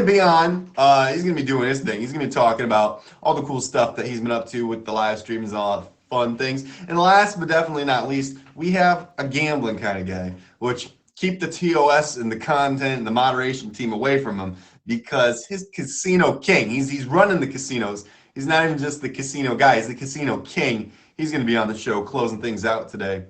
to be on. He's going to be doing his thing. He's going to be talking about all the cool stuff that he's been up to with the live streams and all the fun things. And last but definitely not least, we have a gambling kind of guy, which keep the TOS and the content and the moderation team away from him because his casino king, he's running the casinos. He's not even just the casino guy, he's the casino king. He's going to be on the show closing things out today.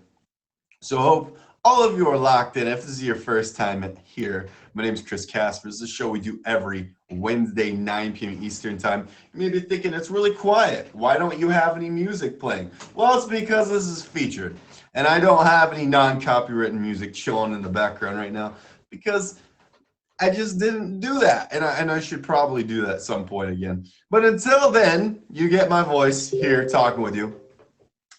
So hope all of you are locked in. If this is your first time here, my name is Chris Casper. This is a show we do every Wednesday, 9 p.m. Eastern time. You may be thinking it's really quiet. Why don't you have any music playing? Well, it's because this is featured. And I don't have any non-copywritten music chilling in the background right now because I just didn't do that. And I should probably do that at some point again. But until then, you get my voice here talking with you.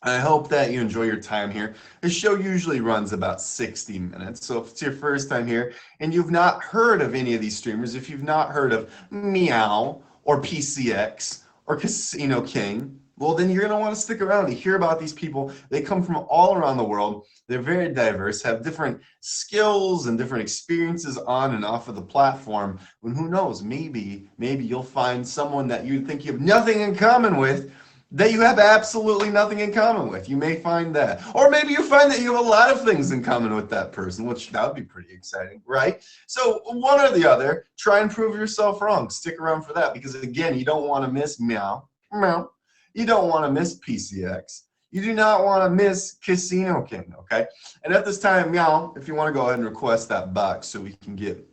I hope that you enjoy your time here. The show usually runs about 60 minutes. So if it's your first time here and you've not heard of any of these streamers, if you've not heard of Meow or PCX or Casino King, well, then you're going to want to stick around to hear about these people. They come from all around the world. They're very diverse, have different skills and different experiences on and off of the platform. And who knows, maybe you'll find someone that you think you have nothing in common with that you have absolutely nothing in common with. You may find that. Or maybe you find that you have a lot of things in common with that person, which that would be pretty exciting, right? So one or the other, try and prove yourself wrong. Stick around for that because, again, you don't want to miss Meow. Meow. You don't want to miss PCX. You do not want to miss Casino King, okay? And at this time, Meow, if you want to go ahead and request that box so we can get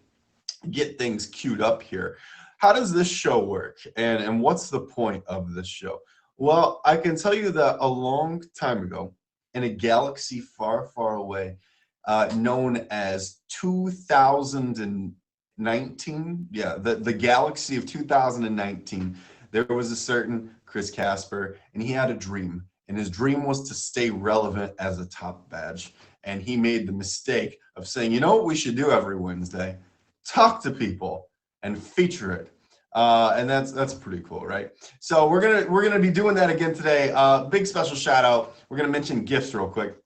things queued up here. How does this show work? And what's the point of this show? Well, I can tell you that a long time ago, in a galaxy far, far away, known as 2019, the galaxy of 2019, there was a certain Chris Casper, and he had a dream. And his dream was to stay relevant as a top badge. And he made the mistake of saying, you know what we should do every Wednesday? Talk to people and feature it. And that's pretty cool, right? So we're gonna be doing that again today. Big special shout out. We're gonna mention gifts real quick.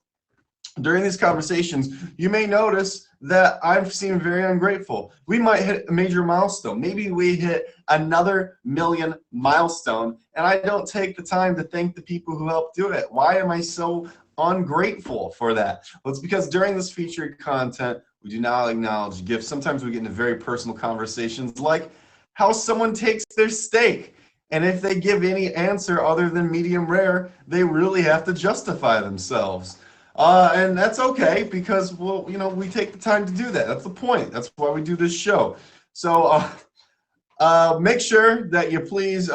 During these conversations, you may notice that I've seemed very ungrateful. We might hit a major milestone. Maybe we hit another million milestone, and I don't take the time to thank the people who helped do it. Why am I so ungrateful for that? Well, it's because during this featured content, we do not acknowledge gifts. Sometimes we get into very personal conversations like how someone takes their steak. And if they give any answer other than medium rare, they really have to justify themselves. And that's okay because, well, you know, we take the time to do that. That's the point. That's why we do this show. So make sure that you please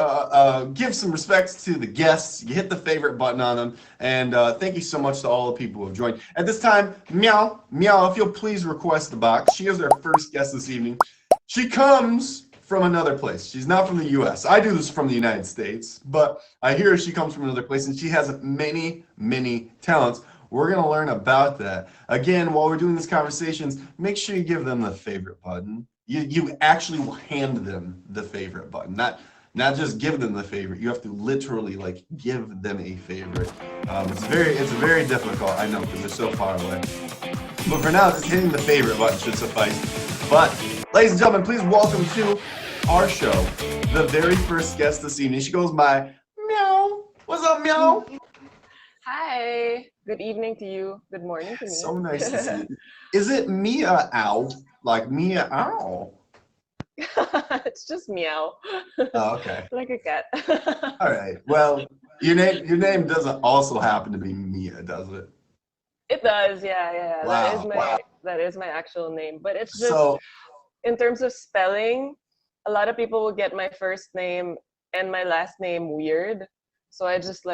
give some respects to the guests. You hit the favorite button on them. And thank you so much to all the people who have joined. At this time, Meow, if you'll please request the box. She is our first guest this evening. She comes from another place. She's not from the U.S. I do this from the United States, but I hear she comes from another place, and she has many, many talents. We're going to learn about that. Again, while we're doing these conversations, make sure you give them the favorite button. You actually will hand them the favorite button, not just give them the favorite. You have to literally like give them a favorite. It's very difficult, I know, because they're so far away. But for now, just hitting the favorite button should suffice. But ladies and gentlemen, please welcome to our show the very first guest this evening. She goes by Meow. What's up, Meow? Hi. Good evening to you. Good morning to me. So nice to see you. Is it Mia Ow? Like Mia Ow? It's just meow. Oh, okay. Like a cat. All right. Well, your name doesn't also happen to be Mia, does it? It does, yeah. Wow. That is my actual name. But it's just in terms of spelling, a lot of people will get my first name and my last name weird. So I was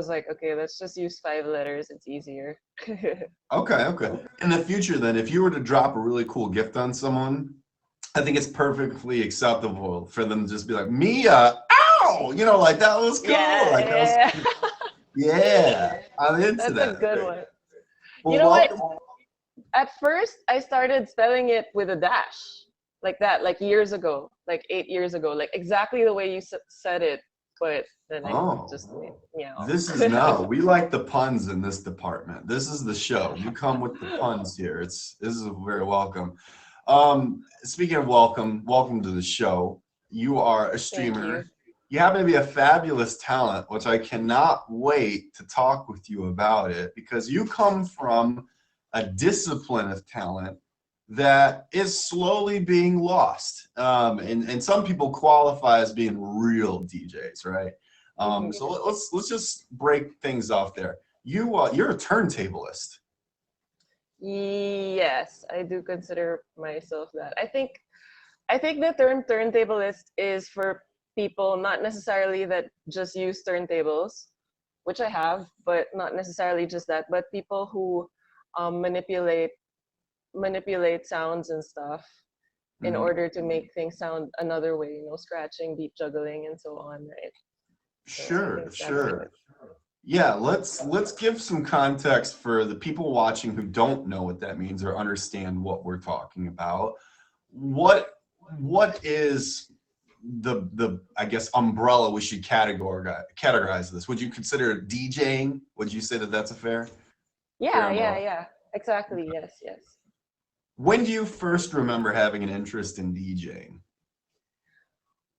like, okay, let's just use 5 letters. It's easier. Okay. In the future, then, if you were to drop a really cool gift on someone, I think it's perfectly acceptable for them to just be like, Mia, ow! You know, like, that was cool. Yeah. I'm into That's that. That's a good one. Well, you know what? At first, I started spelling it with a dash. Like that, like years ago, like 8 years ago, like exactly the way you said it. But then I just, This is no. We like the puns in this department. This is the show. You come with the puns here. This is very welcome. Speaking of welcome to the show. You are a Thank streamer. you. You happen to be a fabulous talent, which I cannot wait to talk with you about it because you come from a discipline of talent that is slowly being lost. And some people qualify as being real DJs, right? Mhm. So let's just break things off there. You're a turntablist. Yes, I do consider myself that. I think the term turntablist is for people not necessarily that just use turntables, which I have, but not necessarily just that, but people who manipulate sounds and stuff in Mhm. order to make things sound another way, scratching, beat juggling, and so on, right? So I Sure, think that's sure. it. Yeah, let's give some context for the people watching who don't know what that means or understand what we're talking about. What what is the I guess umbrella we should categorize this? Would you consider it DJing? Would you say that that's a fair Yeah, yeah, umbrella? yeah. Exactly. Yes, yes. When do you first remember having an interest in DJing?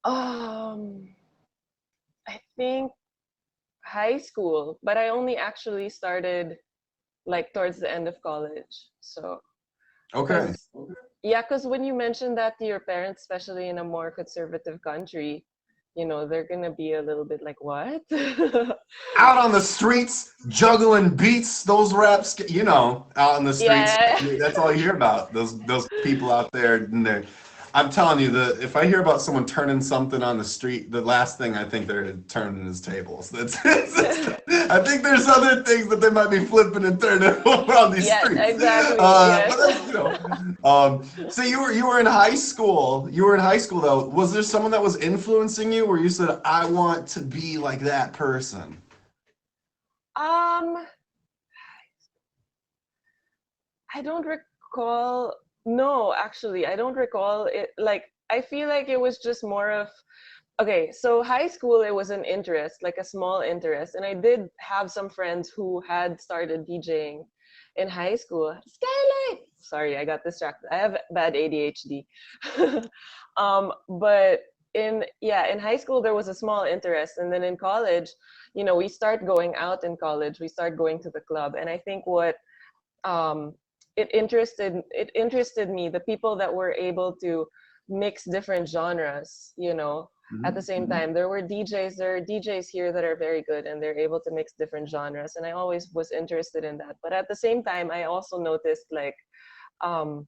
Um, I think high school, but I only actually started like towards the end of college. So, Okay. because yeah, because when you mention that to your parents, especially in a more conservative country, they're gonna be a little bit like, what? Out on the streets, juggling beats, those raps, out on the streets. Yeah. That's all you hear about. Those people out there, and I'm telling you, if I hear about someone turning something on the street, the last thing I think they're turning is tables. I think there's other things that they might be flipping and turning over on these Yes, streets. exactly. But that's, Yes. so you were in high school. You were in high school though. Was there someone that was influencing you, where you said, "I want to be like that person"? Um, I don't recall. No, actually, I don't recall it. Like, I feel like it was just more of, okay, so high school, it was an interest, like a small interest. And I did have some friends who had started DJing in high school. Skylight! Sorry, I got distracted. I have bad ADHD. But in high school, there was a small interest. And then in college, we start going out in college, we start going to the club. And I think what um, it interested me, the people that were able to mix different genres, at the Mhm, same mhm. time. There are DJs here that are very good and they're able to mix different genres, and I always was interested in that. But at the same time, I also noticed, like, um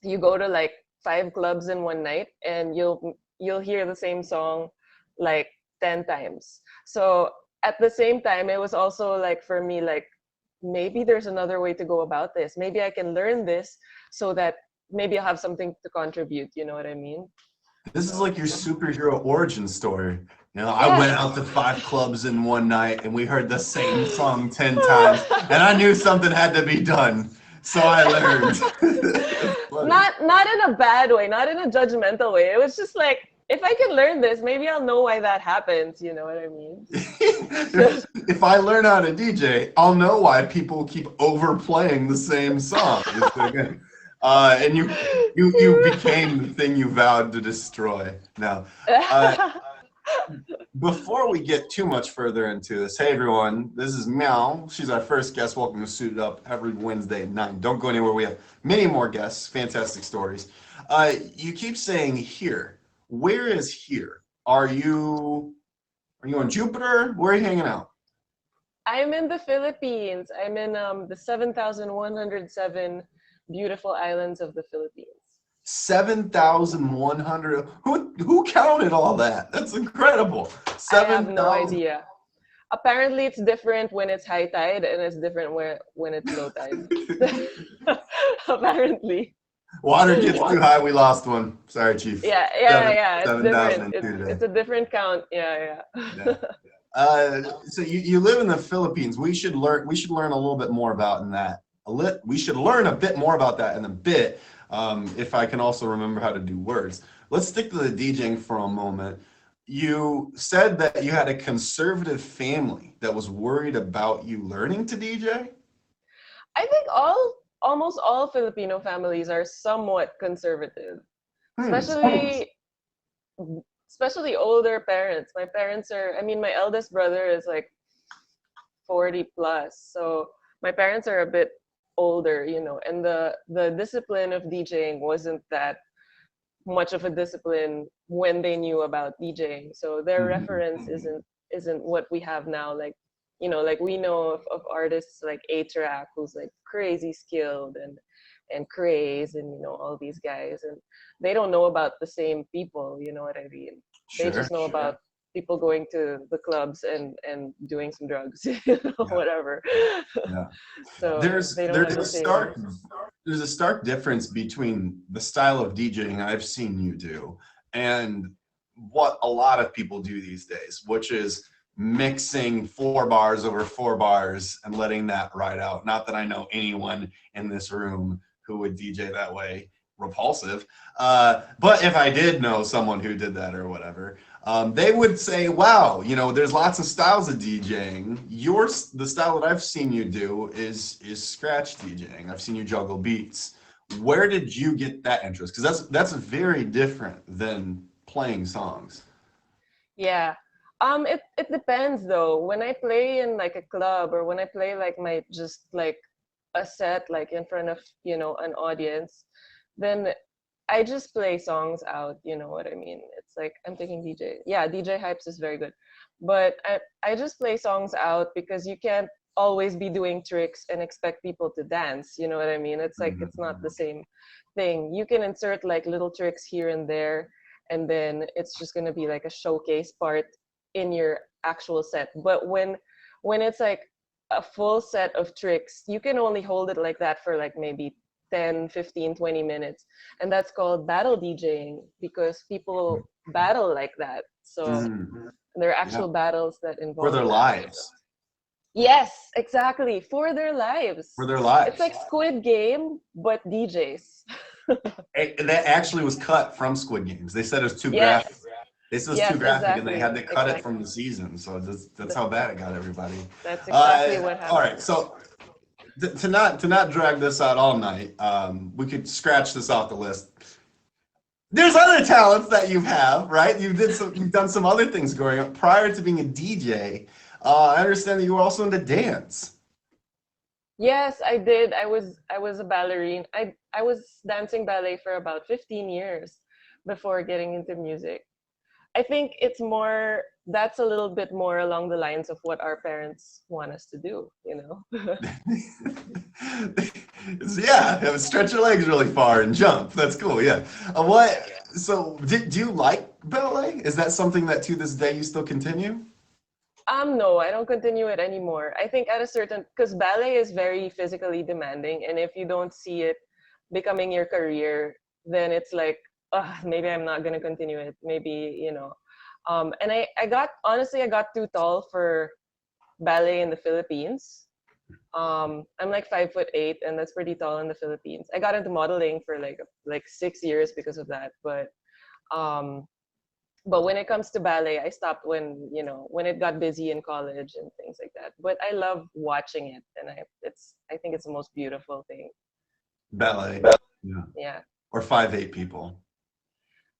you go to like 5 clubs in one night and you'll hear the same song like 10 times. So at the same time, it was also like, for me, like, maybe there's another way to go about this. Maybe I can learn this so that maybe I'll have something to contribute, you know what I mean? This is So like your superhero origin story. I yeah. went out to 5 clubs in one night and we heard the same song 10 times, and I knew something had to be done, so I learned. That's funny. Not in a bad way, not in a judgmental way. It was just like, if I can learn this, maybe I'll know why that happens, you know what I mean? If I learn how to DJ, I'll know why people keep overplaying the same song. And you became the thing you vowed to destroy. Now, uh, before we get too much further into this, hey everyone, this is Meow. She's our first guest. Welcome to Suited Up every Wednesday at 9. Don't go anywhere. We have many more guests, fantastic stories. You keep saying here. Where is here? Are you on Jupiter? Where are you hanging out? I'm in the Philippines. I'm in the 7,107 beautiful islands of the Philippines. 7,100. Who counted all that? That's incredible. I have no 7,000. idea. Apparently, it's different when it's high tide and it's different when it's low tide. Apparently. Water gets too high. We lost one. Sorry, Chief. Yeah, yeah, Seven, yeah. It's different. 7,002 today. It's a different count. Yeah, Yeah. yeah. So you live in the Philippines. We should learn a little bit more about in that. We should learn a bit more about that in a bit. If I can also remember how to do words. Let's stick to the DJing for a moment. You said that you had a conservative family that was worried about you learning to DJ. I think all almost all Filipino families are somewhat conservative, Hmm. especially older parents. My parents are, I mean, my eldest brother is like 40 plus. So my parents are a bit older, you know, and the discipline of DJing wasn't that much of a discipline when they knew about DJing. So their reference isn't what we have now. Like, you know, like we know of artists like A-Track, who's like crazy skilled, and Craze, and you know, all these guys, and they don't know about the same people, you know what I mean? They Sure, just know sure. about people going to the clubs and doing some drugs, you know, Yeah, whatever. yeah. So There's they don't there's have a the same. stark difference between the style of DJing I've seen you do and what a lot of people do these days, which is mixing 4 bars over 4 bars and letting that ride out. Not that I know anyone in this room who would DJ that way. Repulsive. But if I did know someone who did that or whatever, they would say, "Wow, you know, there's lots of styles of DJing. The style that I've seen you do is scratch DJing. I've seen you juggle beats. Where did you get that interest? Because that's very different than playing songs." Yeah. It depends though. When I play in like a club, or when I play like my just like a set like in front of, you know, an audience, then I just play songs out, you know what I mean? It's like I'm thinking DJ. Yeah, DJ Hypes is very good. But I just play songs out because you can't always be doing tricks and expect people to dance, you know what I mean? It's like it's not the same thing. You can insert like little tricks here and there, and then it's just going to be like a showcase part in your actual set. But when it's like a full set of tricks, you can only hold it like that for like maybe 10, 15, 20 minutes. And that's called battle DJing, because people battle like that. So Mhm. there are Yeah, actual battles that for involve their that. lives, Yes, exactly. For their lives. for their It's lives. like Squid Game, but DJs. That actually was cut from Squid Games. They said it was too Yes, graphic. They said it was too yes, graphic, and they exactly. had to cut it Exactly. from the season. So that's Th- how bad it got everybody. That's exactly what All right, happened. so to not drag this out all night, we could scratch this off the list. There's other talents that you have, right? You've done some other things growing up prior to being a DJ. I understand that you were also into dance. Yes, I did. I was a ballerine. I was dancing ballet for about 15 years before getting into music. I think it's more, that's a little bit more along the lines of what our parents want us to do, you know? Yeah, stretch your legs really far and jump. That's cool. Yeah. What? So, do you like ballet? Is that something that to this day you still continue? No, I don't continue it anymore. I think at a certain, because ballet is very physically demanding, and if you don't see it becoming your career, then it's like, maybe I'm not gonna continue it. Maybe, you know. And I got, honestly, I got too tall for ballet in the Philippines. I'm like 5'8", and that's pretty tall in the Philippines. I got into modeling for like 6 years because of that, um, but when it comes to ballet, I stopped when, you know, when it got busy in college and things like that. But I love watching it, and I think it's the most beautiful thing. Ballet. Yeah. Yeah. Or 5'8" people.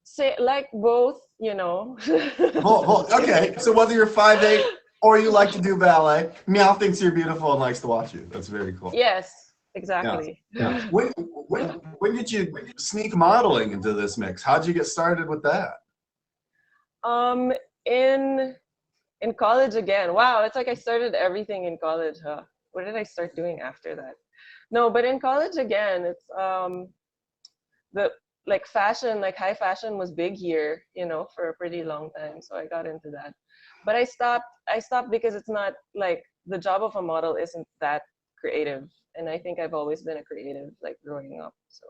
Say like both, you know. Okay, so whether you're 5'8" or you like to do ballet, Meow thinks you're beautiful and likes to watch you. That's very cool. Yes, Yeah. exactly. When did you sneak modeling into this mix? How'd you get started with that? Um, in in college again. Wow, it's like I started everything in college, huh? What did I start doing after that? No, but in college again, it's the like fashion, like high fashion was big here, you know, for a pretty long time. So I got into that. But I stopped because it's not like the job of a model isn't that creative. And I think I've always been a creative, like growing up. So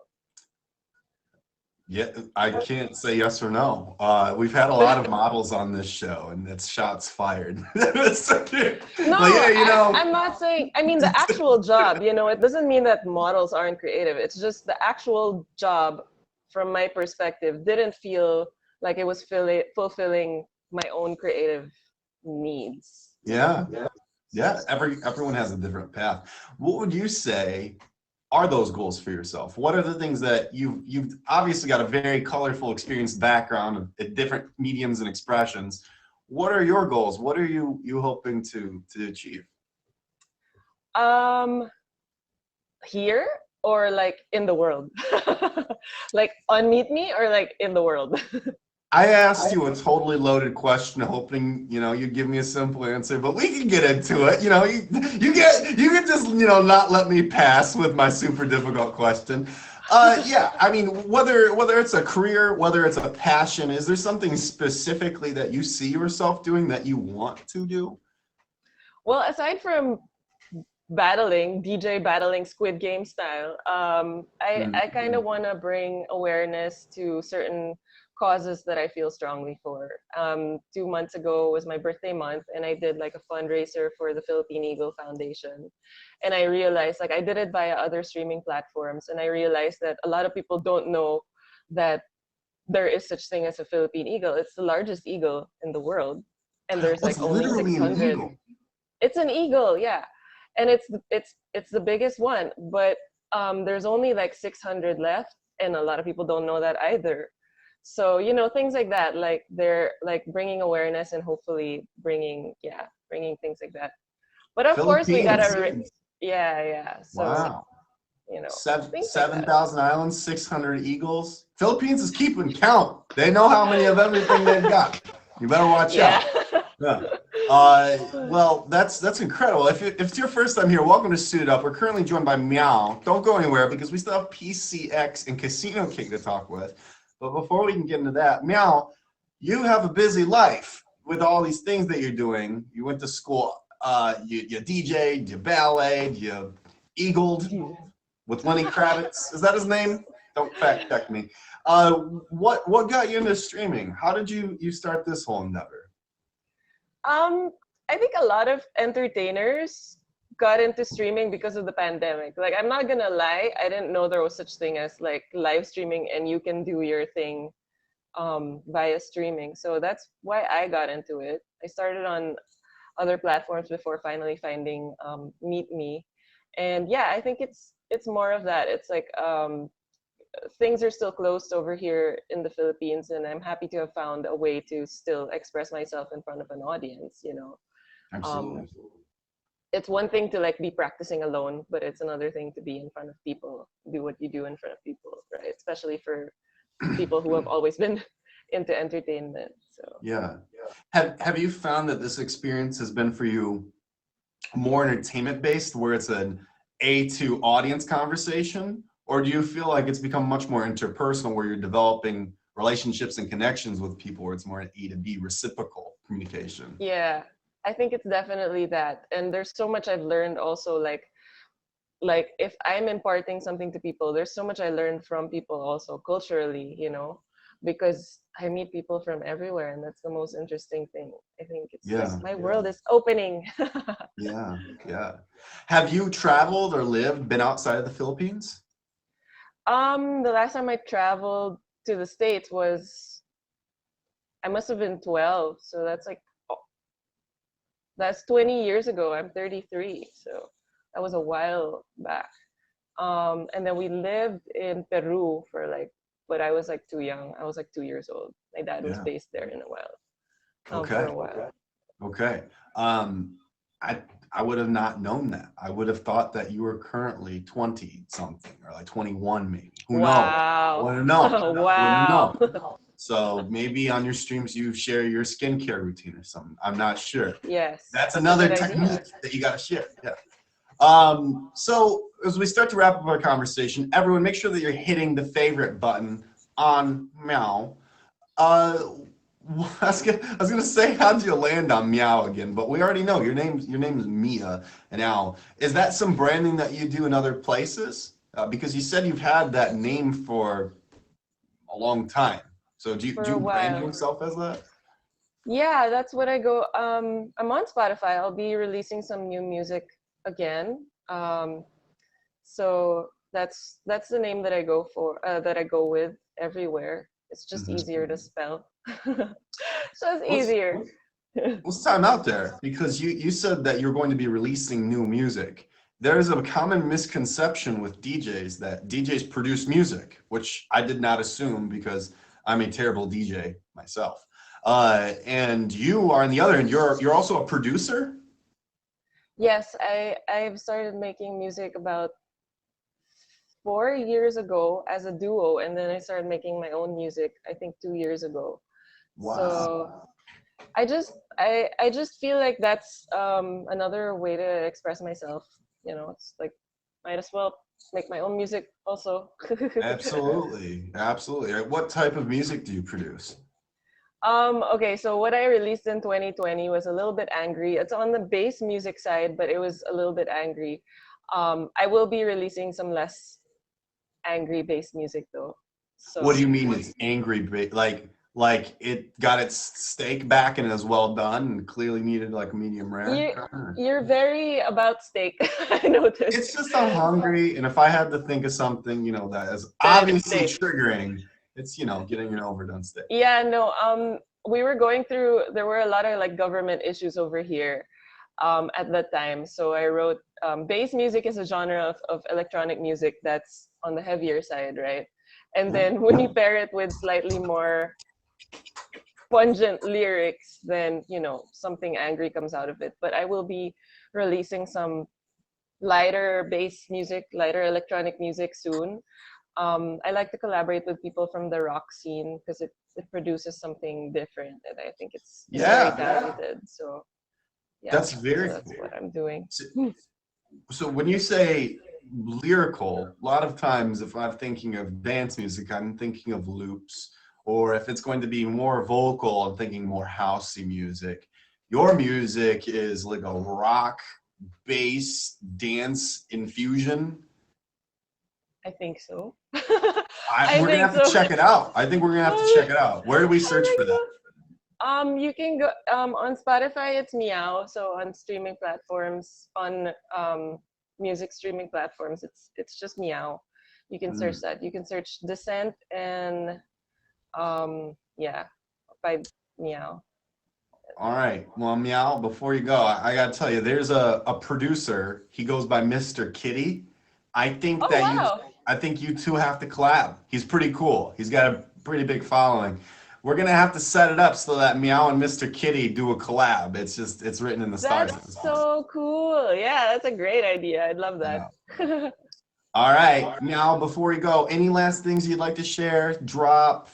Yeah, I can't say yes or no. We've had a lot of models on this show, and it's shots fired. no, Like, yeah, you know. I'm not saying, I mean, the actual job, you know, it doesn't mean that models aren't creative. It's just the actual job, from my perspective, didn't feel like it was fulfilling my own creative needs. Yeah, yeah. Everyone has a different path. What would you say are those goals for yourself? What are the things that you've obviously got a very colorful, experienced background at different mediums and expressions. What are your goals? What are you hoping to achieve? Here or like in the world? Like on Meet Me or like in the world? I asked you a totally loaded question, hoping you give me a simple answer, but we can get into it. You can just not let me pass with my super difficult question. Yeah, I mean, whether it's a career, whether it's a passion, is there something specifically that you see yourself doing that you want to do? Well, aside from DJ battling Squid Game style, I kind of want to bring awareness to certain causes that I feel strongly for. 2 months ago was my birthday month, and I did like a fundraiser for the Philippine Eagle Foundation. And I realized, like, I did it via other streaming platforms, and I realized that a lot of people don't know that there is such thing as a Philippine eagle. It's the largest eagle in the world, and there's It's like only literally an 600. eagle. It's an eagle, yeah, and it's the biggest one, but there's only like 600 left, and a lot of people don't know that either. So things like that, like they're like bringing awareness and hopefully bringing things like that. But of course we Philippines. Yeah. So Wow. things like that. 7,000 islands, 600 eagles. Philippines is keeping count. They know how many of everything they've got. You better watch out. Yeah. Well, that's incredible. If it's your first time here, welcome to Suited Up. We're currently joined by Meow. Don't go anywhere because we still have PCX and Casino King to talk with. But before we can get into that, Meow, you have a busy life with all these things that you're doing. You went to school, you DJ'd, you balleted, you eagled with Lenny Kravitz. Is that his name? Don't fact check me. What got you into streaming? How did you start this whole endeavor? I think a lot of entertainers got into streaming because of the pandemic. Like, I'm not gonna lie, I didn't know there was such thing as like live streaming and you can do your thing via streaming. So that's why I got into it. I started on other platforms before finally finding Meet Me. And yeah, I think it's more of that. It's like things are still closed over here in the Philippines, and I'm happy to have found a way to still express myself in front of an audience, Absolutely. It's one thing to like be practicing alone, but it's another thing to be in front of people, do what you do in front of people, right? Especially for people who have always been into entertainment. So yeah. Have you found that this experience has been for you more entertainment based, where it's an A to audience conversation, or do you feel like it's become much more interpersonal, where you're developing relationships and connections with people, where it's more an A to B reciprocal communication? Yeah, I think it's definitely that. And there's so much I've learned also, like if I'm imparting something to people, there's so much I learned from people also culturally, because I meet people from everywhere, and that's the most interesting thing. I think it's just my world is opening. Yeah. Have you traveled or been outside of the Philippines? The last time I traveled to the States I must have been 12. So that's 20 years ago. I'm 33. So that was a while back. And then we lived in Peru but I was like too young. I was like 2 years old. My dad was based there for a while. Okay. I would have not known that. I would have thought that you were currently 20 something, or like 21 maybe. Who knows? I want to know. Wow. Know. So maybe on your streams you share your skincare routine or something. I'm not sure. Yes. That's another technique that you got to share. Yeah. So as we start to wrap up our conversation, everyone make sure that you're hitting the favorite button on Meow. I was gonna say, how'd you land on Meow again? But we already know your name is Mia and Al. Is that some branding that you do in other places? Because you said you've had that name for a long time. So do you brand yourself as that? Yeah, that's what I go. I'm on Spotify. I'll be releasing some new music again. So that's the name that I go for. That I go with everywhere. It's just easier to spell. So it's easier. Let's time out there, because you said that you're going to be releasing new music. there's a common misconception with DJs that DJs produce music, which I did not assume because I'm a terrible DJ myself. And you are on the other end. You're also a producer. Yes, I've started making music about 4 years ago as a duo, and then I started making my own music, I think 2 years ago. Wow. So I just feel like that's another way to express myself. You know, it's like might as well make my own music also. Absolutely. What type of music do you produce? Okay, so what I released in 2020 was a little bit angry. It's on the bass music side, but it was a little bit angry. I will be releasing some less angry bass music though. So What do you mean it's angry? Like it got its steak back and is well done and clearly needed like a medium rare? You're very about steak. I noticed. It's just I'm hungry, and if I had to think of something, that is obviously triggering, it's getting an overdone steak. Yeah, no. We were going through. There were a lot of like government issues over here, at that time. So I wrote. Bass music is a genre of electronic music that's on the heavier side, right? And then when you pair it with slightly more pungent lyrics, then something angry comes out of it. But I will be releasing some lighter bass music, lighter electronic music soon. I like to collaborate with people from the rock scene because it produces something different, and I think it's very talented. So yeah, that's very that's cool. what I'm doing. So when you say lyrical, a lot of times if I'm thinking of dance music, I'm thinking of loops. Or if it's going to be more vocal, I'm thinking more housey music. Your music is like a rock, bass, dance infusion. I think so. We're gonna have to check it out. I think we're gonna have to check it out. Where do we search for that? You can go on Spotify. It's Meow. So on streaming platforms, on music streaming platforms, it's just Meow. You can search that. You can search Descent and by Meow. All right. Well, Meow, before you go, I gotta tell you, there's a producer. He goes by Mr. Kitty. I think I think you two have to collab. He's pretty cool. He's got a pretty big following. We're gonna have to set it up so that Meow and Mr. Kitty do a collab. It's written in the stars. That's so cool. Yeah, that's a great idea. I'd love that. Yeah. All right. Now, before you go, any last things you'd like to share, drop,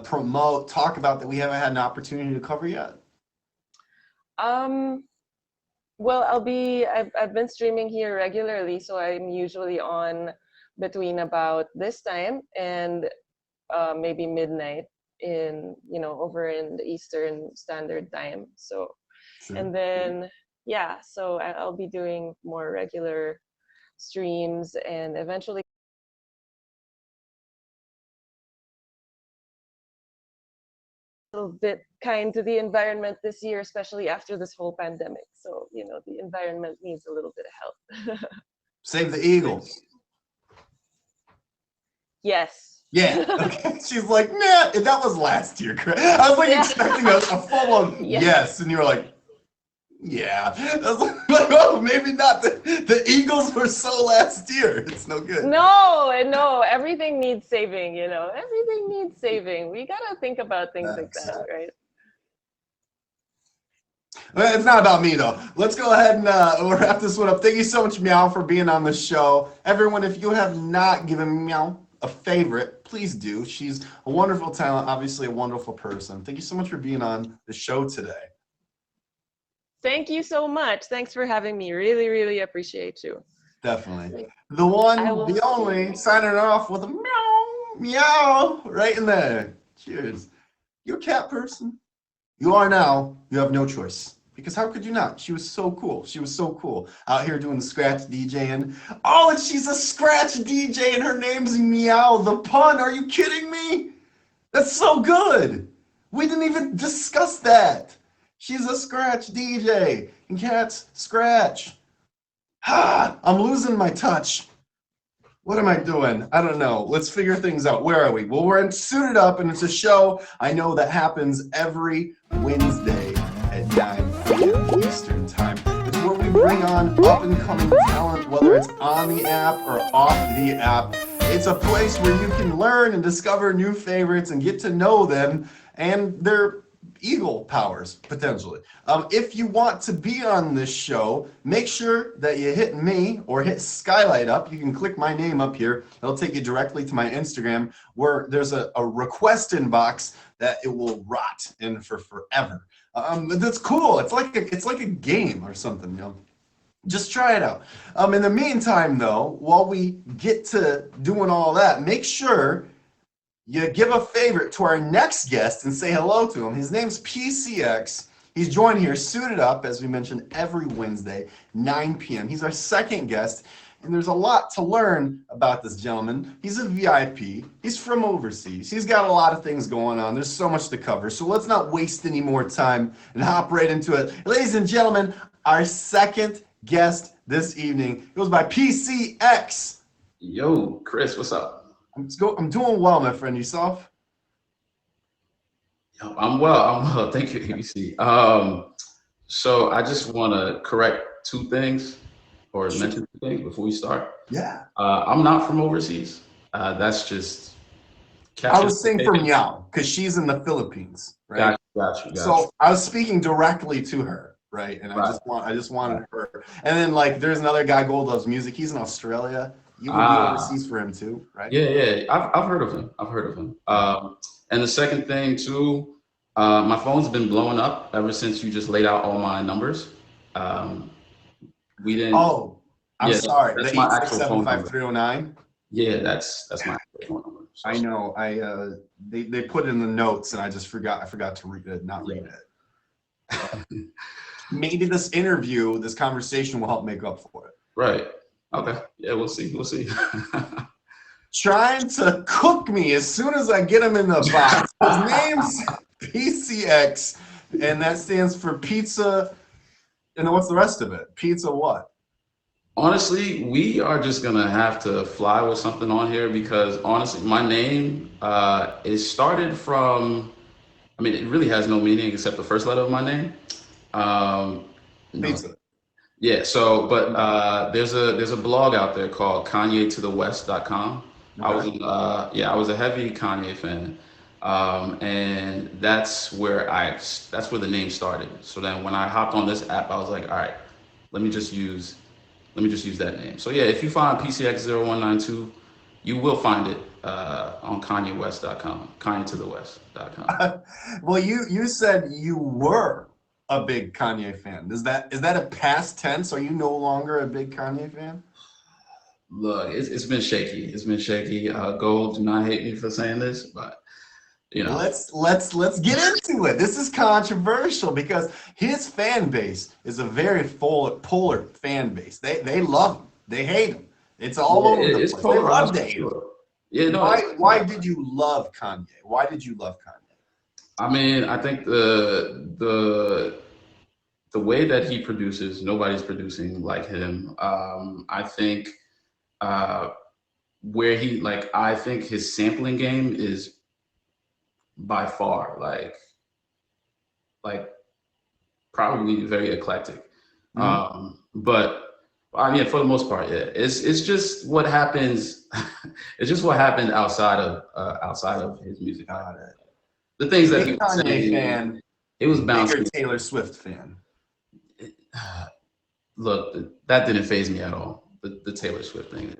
promote, talk about that we haven't had an opportunity to cover yet? Well, I've been streaming here regularly, so I'm usually on between about this time and maybe midnight over in the Eastern Standard Time. So, sure. And then so I'll be doing more regular streams and eventually a little bit kind to the environment this year, especially after this whole pandemic. So, the environment needs a little bit of help. Save the Eagles. Yes. Yeah. Okay. She's like, nah, that was last year. I was like expecting a full-on yes, and you were like, yeah. I was like, oh, maybe not. The Eagles were so last year. It's no good. No. Everything needs saving, Everything needs saving. We gotta think about things like that, right? It's not about me, though. Let's go ahead and wrap this one up. Thank you so much, Meow, for being on the show. Everyone, if you have not given Meow a favorite, please do. She's a wonderful talent, obviously a wonderful person. Thank you so much for being on the show today. Thank you so much. Thanks for having me. Really, really appreciate you. Definitely. The one, the only, signing it off with a meow, meow, right in there. Cheers. You're a cat person. You are now. You have no choice. Because how could you not? She was so cool. She was so cool. Out here doing the scratch DJing. Oh, and she's a scratch DJ and her name's Meow the Pun. Are you kidding me? That's so good. We didn't even discuss that. She's a scratch DJ, and cats scratch. I'm losing my touch. What am I doing? I don't know. Let's figure things out. Where are we? Well, we're in Suited Up, and it's a show I know that happens every Wednesday at 9 p.m. Eastern Time. It's where we bring on up and coming talent, whether it's on the app or off the app. It's a place where you can learn and discover new favorites and get to know them and their eagle powers, potentially. If you want to be on this show, make sure that you hit me or hit Skylight up. You can click my name up here. It'll take you directly to my Instagram, where there's a request inbox that it will rot in for forever. That's cool. It's like a game or something, you know. Just try it out. In the meantime, though, while we get to doing all that, make sure you give a favorite to our next guest and say hello to him. His name's PCX. He's joined here suited up, as we mentioned, every Wednesday, 9 p.m. He's our second guest, and there's a lot to learn about this gentleman. He's a VIP. He's from overseas. He's got a lot of things going on. There's so much to cover, so let's not waste any more time and hop right into it. Ladies and gentlemen, our second guest this evening goes by PCX. Yo, Chris, what's up? I'm doing well, my friend. Yourself? Yo, I'm well. Thank you, ABC. So I just want to correct two things or mention two things before we start. Yeah. I'm not from overseas. That's just. I was saying from Yao, because she's in the Philippines, right? Got you. So I was speaking directly to her, right? And I just wanted her. And then like, there's another guy, Gold Loves Music. He's in Australia. You would be overseas for him too, right? Yeah. I've heard of him. And the second thing too, my phone's been blowing up ever since you just laid out all my numbers. We didn't. Oh, I'm sorry. That's the my actual phone number. 8675309. Yeah, that's my actual phone number. So, I know. They put it in the notes, and I just forgot. I forgot to read it. Not read it. Maybe this interview, this conversation, will help make up for it. Right. Okay. Yeah, we'll see. Trying to cook me as soon as I get him in the box. His name's PCX, and that stands for pizza. And then what's the rest of it? Pizza what? Honestly, we are just gonna have to fly with something on here because honestly, my name it started from. I mean, it really has no meaning except the first letter of my name. Pizza. Yeah, so but there's a blog out there called KanyeToTheWest.com. Okay. I was a heavy Kanye fan, and that's where the name started. So then when I hopped on this app, I was like, all right, let me just use that name. So yeah, if you find PCX0192, you will find it on KanyeWest.com, KanyeToTheWest.com. Well, you said you were a big Kanye fan. Is that a past tense? Are you no longer a big Kanye fan? Look, it's been shaky. It's been shaky. Gold, do not hate me for saying this, but you know. Let's get into it. This is controversial because his fan base is a very polar fan base. They love him. They hate him. It's all over the place. They love to hate him. Yeah, no. Why did you love Kanye? Why did you love Kanye? I mean, I think the way that he produces, nobody's producing like him. I think I think his sampling game is by far like probably very eclectic. Mm-hmm. But I mean, for the most part, yeah, it's just what happens. It's just what happened outside of his music. The things that he was saying, fan, it was bouncing. Bigger Taylor Swift fan. Look, that didn't faze me at all. The Taylor Swift thing.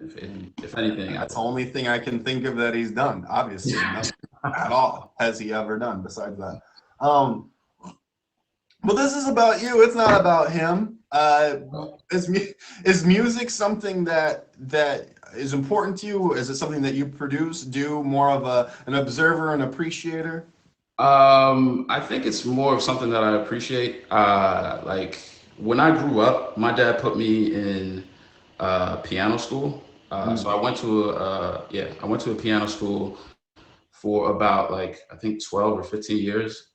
If anything, that's the only thing I can think of that he's done. Obviously, nothing at all has he ever done besides that. But this is about you. It's not about him. Is music something that is important to you? Is it something that you produce? Do more of an observer and appreciator? I think it's more of something that I appreciate. Like when I grew up, my dad put me in piano school. So I went to a piano school for about I think 12 or 15 years.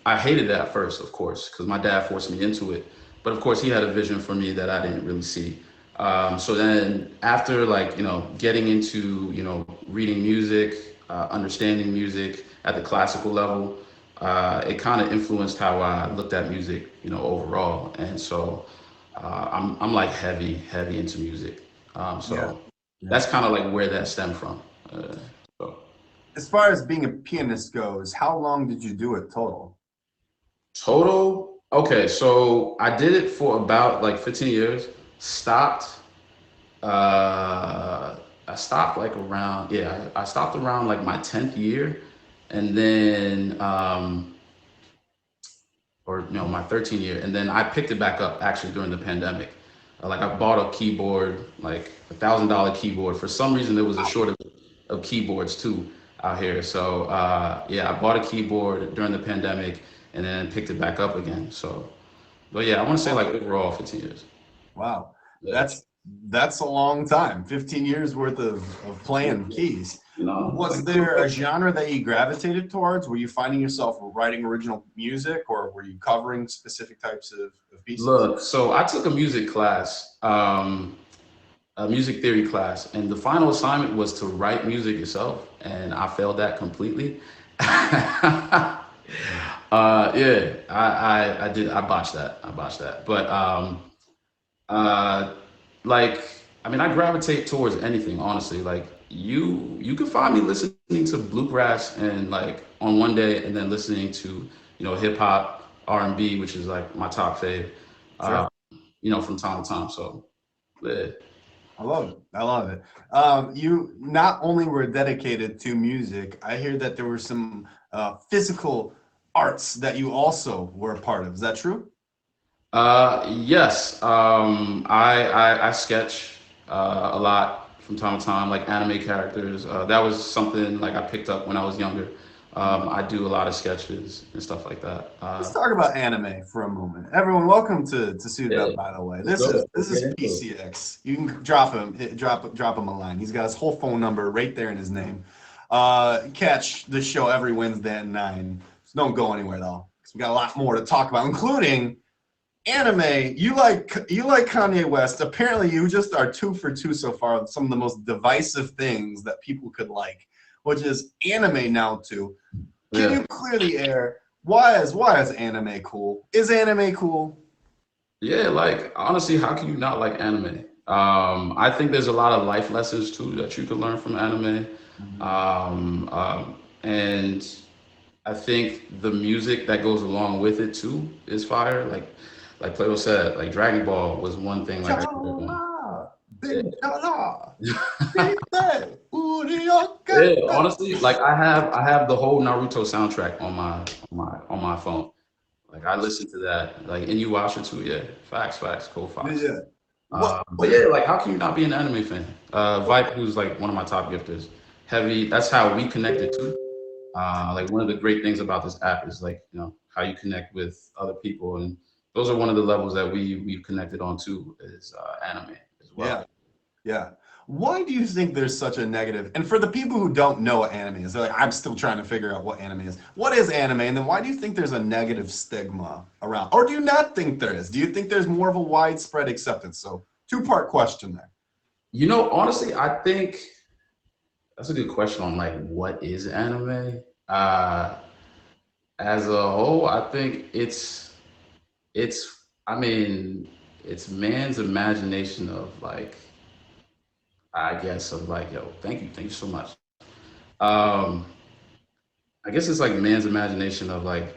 I hated it at first, of course, because my dad forced me into it. But of course, he had a vision for me that I didn't really see. So then after getting into, reading music, understanding music at the classical level, it kind of influenced how I looked at music, overall. And so I'm like heavy into music. Yeah. So Yeah. that's kind of like where that stemmed from. So As far as being a pianist goes, how long did you do it total? total, okay, so I did it for about like 15 years. Stopped. Uh, I stopped like around, yeah, I stopped around like my 10th year, and then or no, my 13th year, and then I picked it back up actually during the pandemic. Like I bought a keyboard, like $1,000 keyboard. For some reason, there was a shortage of keyboards too out here. So yeah, I bought a keyboard during the pandemic, and then picked it back up again. So, but yeah, I want to say like overall 15 years. Wow. Yeah. That's a long time. 15 years worth of playing keys. Was Like, there a genre that you gravitated towards? Were you finding yourself writing original music, or were you covering specific types of pieces? look, so I took a music class, a music theory class, and the final assignment was to write music yourself, and I failed that completely. Yeah, I did. I botched that. But uh, like, I mean, I gravitate towards anything, honestly. Like, you can find me listening to bluegrass and like on one day, and then listening to hip hop, R&B, which is like my top fave. Sure. From time to time. So, yeah. I love it. I love it. You not only were dedicated to music, I hear that there were some physical arts that you also were a part of. Is that true? Yes. I sketch a lot from time to time, like anime characters. That was something like I picked up when I was younger. I do a lot of sketches and stuff like that. Let's talk about anime for a moment. Everyone, welcome to Suited Yeah, Up. By the way, let's this go. is this Let's is get into it. PCX. You can drop him a line. He's got his whole phone number right there in his name. Catch the show every Wednesday at 9. So don't go anywhere though, because we got a lot more to talk about, including anime. You like Kanye West. Apparently, you just are 2 for 2 so far. Some of the most divisive things that people could like, which is anime now too. Can Yeah. you clear the air? Why is anime cool? Is anime cool? Yeah, like honestly, how can you not like anime? I think there's a lot of life lessons too that you can learn from anime. And I think the music that goes along with it too is fire. Like Plato said, like Dragon Ball was one thing like I grew up on. Chala, Yeah. big chala, big day, urioka. Yeah, honestly, like I have the whole Naruto soundtrack on my phone. Like I listen to that. Like Inuyasha too, yeah. Facts, cool facts. Yeah. What? But yeah, like how can you not be an anime fan? Vipe, who's like one of my top gifters, heavy. That's how we connected too. Like one of the great things about this app is like how you connect with other people, and those are one of the levels that we've connected on too is anime as well. Yeah. Yeah. Why do you think there's such a negative? And for the people who don't know what anime is, they're like, I'm still trying to figure out what anime is. What is anime? And then why do you think there's a negative stigma around? Or do you not think there is? Do you think there's more of a widespread acceptance? So, two-part question there. Honestly, I think that's a good question on like what is anime. As a whole, I think it's I mean it's man's imagination of like I guess of like yo, thank you so much. Um, I guess it's like man's imagination of like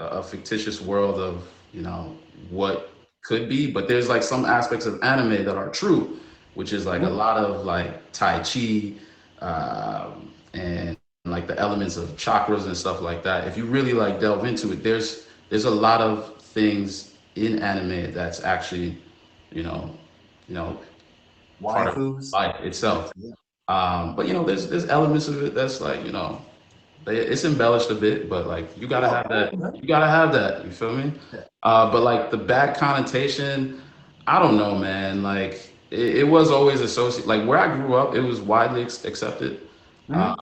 a fictitious world of what could be, but there's like some aspects of anime that are true, which is like a lot of like Tai Chi, and like the elements of chakras and stuff like that. If you really like delve into it, there's a lot of things in anime that's actually, you know, you know, part of Waifus. life itself. Yeah. But there's elements of it that's like, it's embellished a bit, but like you gotta have that. You gotta have that. You feel me? But like the bad connotation, I don't know, man. Like it was always associated. Like where I grew up, it was widely accepted.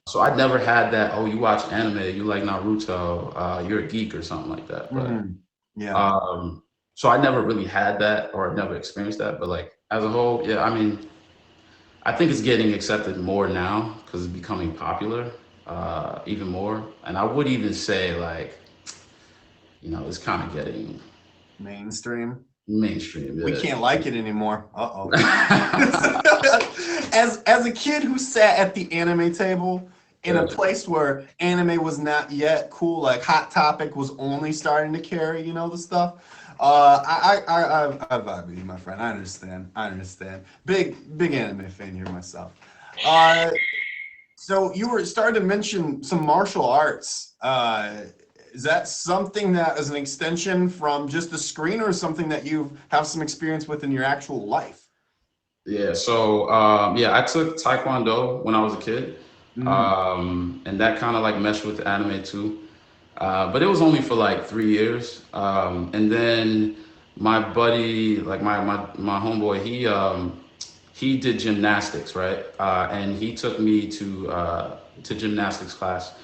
So I never had that. Oh, you watch anime, you like Naruto, you're a geek or something like that. But Yeah. so I never really had that, or I've never experienced that. But like as a whole, yeah, I mean, I think it's getting accepted more now because it's becoming popular. even more. And I would even say like, it's kind of getting Mainstream. mainstream. We Yeah. can't like it anymore. Uh-oh. As a kid who sat at the anime table in a place where anime was not yet cool, like Hot Topic was only starting to carry, the stuff. I vibe with you, my friend. I understand. Big anime fan here myself. So you were starting to mention some martial arts. Is that something that is an extension from just the screen, or something that you have some experience with in your actual life? Yeah. So I took Taekwondo when I was a kid, and that kind of like meshed with anime too. But it was only for like 3 years, and then my buddy, like my homeboy, he did gymnastics, right? And he took me to gymnastics class,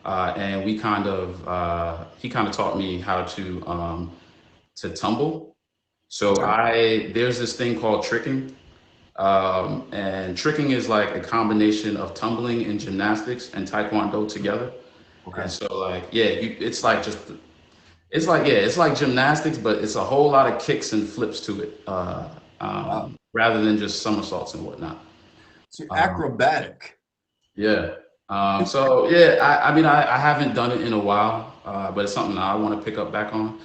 and he kind of taught me how to tumble. So there's this thing called tricking, and tricking is like a combination of tumbling and gymnastics and taekwondo together. Okay. And so like it's like gymnastics, but it's a whole lot of kicks and flips to it, rather than just somersaults and whatnot. So acrobatic. Yeah. So yeah, I mean, I haven't done it in a while, but it's something I want to pick up back on.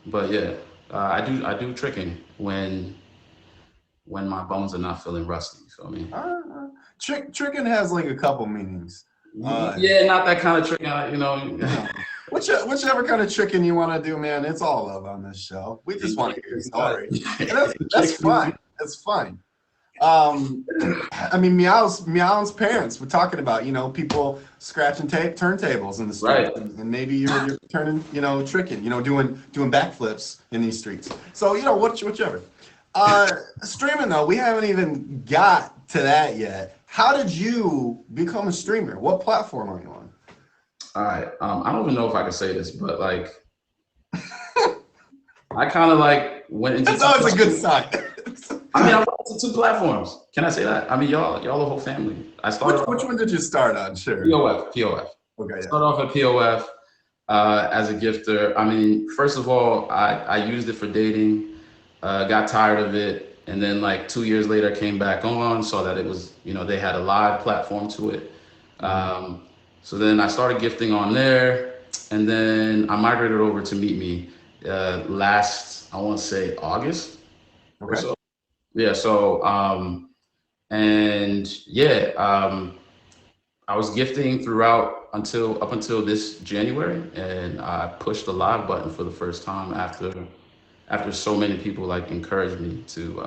But yeah, I do tricking when my bones are not feeling rusty. You feel me? Tricking has like a couple meanings. Yeah, not that kind of tricking. Whichever kind of tricking you want to do, man. It's all love on this show. We just want to hear your story. That's fine. That's fine. I mean, Meow's parents were talking about, people scratching turntables in the streets, Right. and maybe you're turning, tricking, doing backflips in these streets. So, whichever. Streaming though, we haven't even got to that yet. How did you become a streamer? What platform are you on? All right. I don't even know if I can say this, but like, I kind of like went into. That's always a good sign. I mean, I went to 2 platforms. Can I say that? I mean, y'all the whole family. I started. Which one did you start on? Sure. POF. Okay. Yeah. Start off at POF as a gifter. I mean, first of all, I used it for dating. Got tired of it, and then like 2 years later, came back on. Saw that it was, they had a live platform to it. So then I started gifting on there, and then I migrated over to Meet Me last, I want to say August. Okay. So. Yeah. So I was gifting throughout up until this January, and I pushed the live button for the first time after so many people like encouraged me to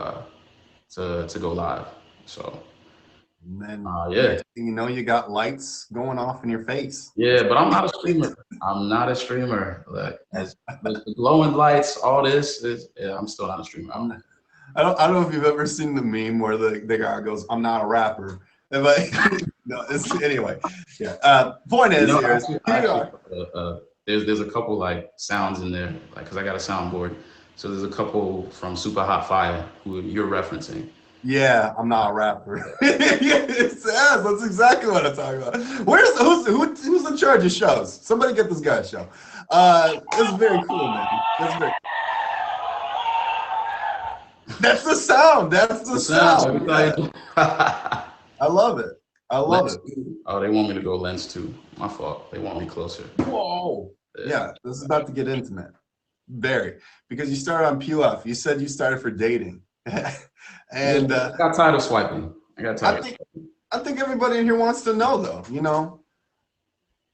go live. So. And then, yeah. You got lights going off in your face. Yeah, but I'm not a streamer. I'm not a streamer. Like as the glowing lights, all this is. Yeah, I'm still not a streamer. I don't know if you've ever seen the meme where the guy goes, "I'm not a rapper." And like, no. Anyway. Yeah. Point is, there's a couple like sounds in there, like because I got a soundboard. So there's a couple from Super Hot Fire who you're referencing. Yeah, I'm not a rapper. It says that's exactly what I'm talking about. Who's in charge of shows? Somebody get this guy a show. It's very cool, man. That's the sound. That's the sound. I love it. Lens 2. Oh, they want me to go lens 2. My fault. They want me closer. Whoa. Yeah, this is about to get intimate. Very. Because you started on PUF. You said you started for dating. And I got tired of swiping. I think everybody in here wants to know though,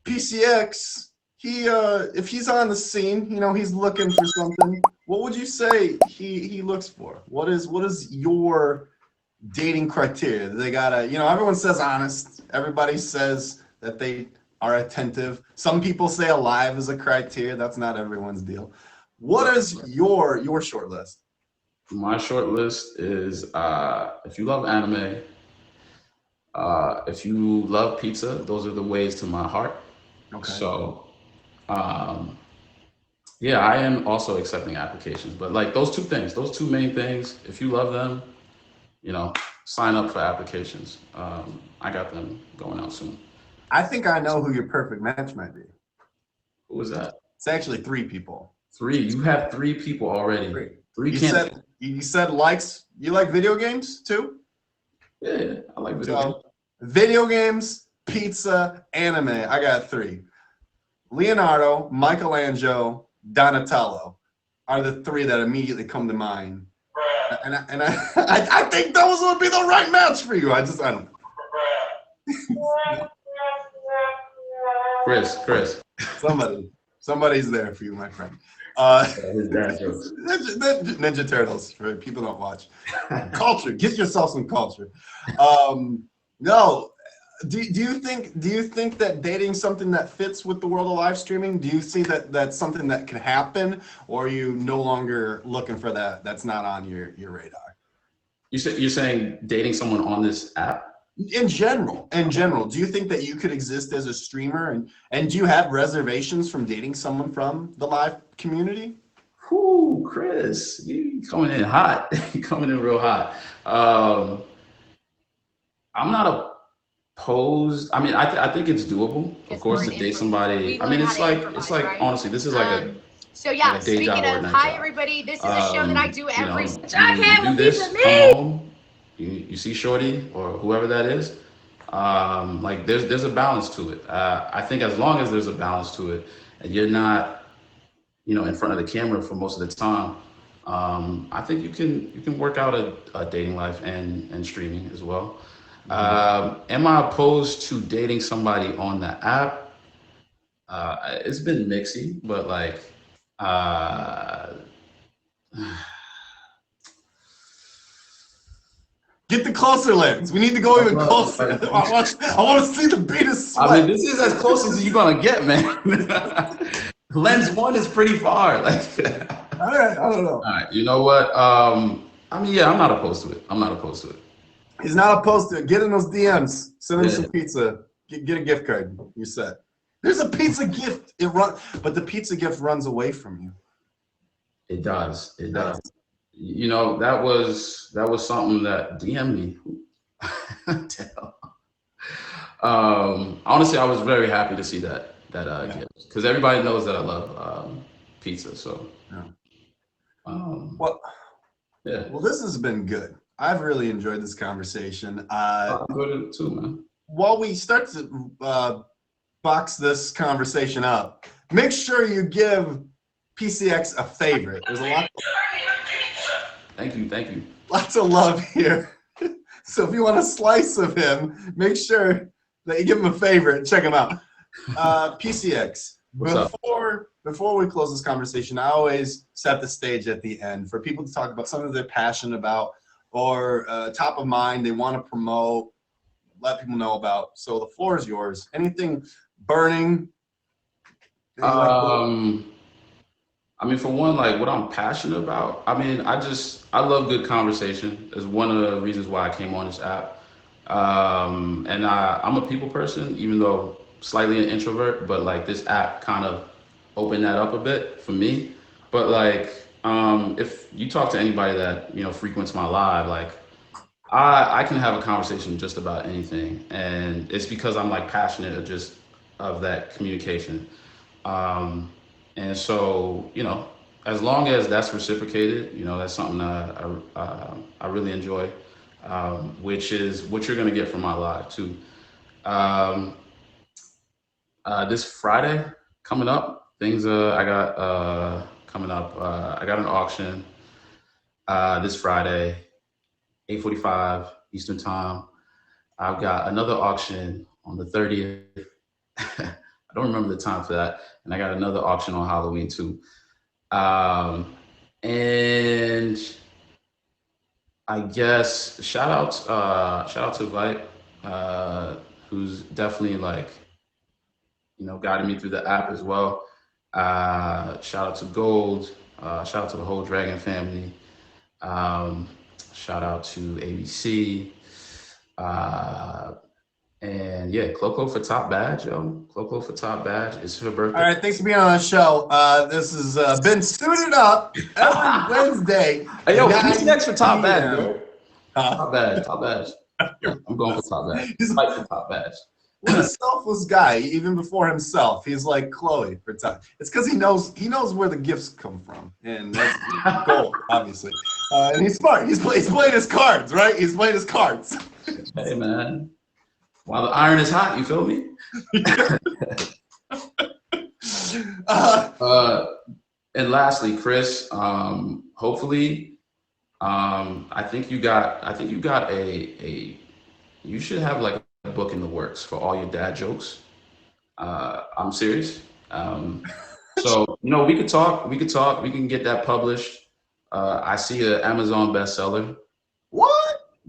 PCX, if he's on the scene, he's looking for something. What would you say he looks for? What is your dating criteria? They gotta, everyone says honest. Everybody says that they are attentive. Some people say alive is a criteria. That's not everyone's deal. What is your short list? My short list is if you love anime, if you love pizza, those are the ways to my heart. Okay. So, yeah, I am also accepting applications, but like those 2 things, those 2 main things, if you love them, sign up for applications. I got them going out soon. I think I know who your perfect match might be. Who was that? It's actually 3 people. 3. You have 3 people already. 3 You candidates. said you said likes. You like video games too? Yeah, I like video games. Video games, pizza, anime. I got 3. Leonardo, Michelangelo, Donatello are the 3 that immediately come to mind. And I think those would be the right match for you. I don't. Chris. Somebody's there for you, my friend. His dad jokes. Ninja Turtles, for people don't watch. Culture, get yourself some culture. No, do you think that dating something that fits with the world of live streaming? Do you see that that's something that can happen, or are you no longer looking for that? That's not on your radar. You're saying dating someone on this app? In general, do you think that you could exist as a streamer, and do you have reservations from dating someone from the live community? Whoo, Chris, you coming in hot. You coming in real hot. I'm not opposed. I mean, I think it's doable, of course, to date somebody. I mean, it's like honestly, this is like a so yeah, like a day speaking job or a of, night hi job. everybody, this is a show that I do every You do this, come home, you see Shorty or whoever that is. Like there's a balance to it. I think as long as there's a balance to it, and you're not, in front of the camera for most of the time, I think you can work out a dating life and streaming as well. Am I opposed to dating somebody on the app? It's been mixy, but like, Get the closer lens. We need to go even closer. I want to see the beat of sweat. I mean, this is as close as you're gonna get, man. Lens 1 is pretty far. Like, all right, I don't know. All right, you know what? I mean, yeah, I'm not opposed to it. He's not opposed to it. Get in those DMs. Send him some pizza. Get a gift card. You're set. There's a pizza gift. But the pizza gift runs away from you. It does. That was something that DM'd me. Honestly, I was very happy to see that gift, because everybody knows that I love pizza. So, well, this has been good. I've really enjoyed this conversation. I enjoyed it too, man. While we start to box this conversation up, make sure you give PCX a favorite. There's a lot. Thank you. Lots of love here. So if you want a slice of him, make sure that you give him a favorite and check him out. PCX. Before we close this conversation, I always set the stage at the end for people to talk about something they're passionate about or top of mind they want to promote, let people know about. So the floor is yours. Anything burning? I mean, for one, like what I'm passionate about, I mean, I love good conversation. It's one of the reasons why I came on this app. And I'm a people person, even though slightly an introvert, but like this app kind of opened that up a bit for me. But like, if you talk to anybody that, frequents my live, like I can have a conversation just about anything. And it's because I'm like passionate of that communication. And so, as long as that's reciprocated, that's something I really enjoy, which is what you're going to get from my live too. This Friday coming up, things I got coming up. I got an auction this Friday, 8:45 Eastern time. I've got another auction on the 30th. I don't remember the time for that. And I got another auction on Halloween too. And I guess shout out to Vite, who's definitely like, guided me through the app as well. Shout out to Gold, shout out to the whole Dragon family. Shout out to ABC. And yeah, Cloco for top badge, yo. Cloco for top badge. It's her birthday. All right, thanks for being on the show. This has been Suited Up every Wednesday. Hey, yo, PCX for top badge, yo. Top badge. I'm going for top badge. Fight for top badge. What a selfless guy, even before himself. He's like Chloe for time. It's because he knows where the gifts come from, and that's gold, obviously. And he's smart. He's playing his cards, right? He's playing his cards. Hey, man. While the iron is hot, you feel me? And lastly, Chris, hopefully, I think you got you should have like a book in the works for all your dad jokes. I'm serious. So, we could talk, we can get that published. I see an Amazon bestseller. What?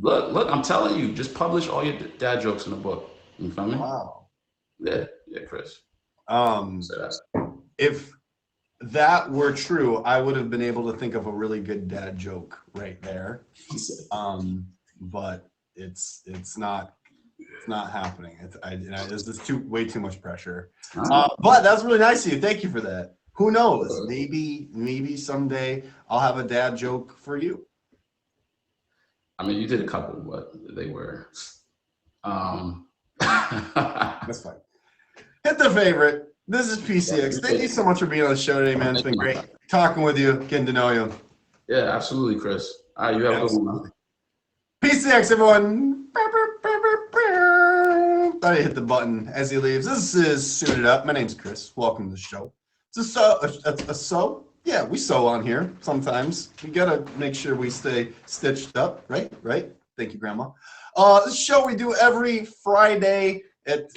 Look, I'm telling you, just publish all your dad jokes in a book. You feel me? Wow. Yeah, Chris. If that were true, I would have been able to think of a really good dad joke right there. But it's not happening. There's just way too much pressure. But that's really nice of you. Thank you for that. Who knows? Maybe someday I'll have a dad joke for you. I mean, you did a couple, but they were. That's fine. Hit the favorite. This is PCX. Thank you so much for being on the show today, man. It's been great talking with you, getting to know you. Yeah, absolutely, Chris. All right, you have a good one. PCX, everyone. Thought he hit the button as he leaves. This is Suited Up. My name's Chris. Welcome to the show. It's a sew. Yeah, we sew on here sometimes. We gotta make sure we stay stitched up, right? Right. Thank you, Grandma. This show we do every Friday at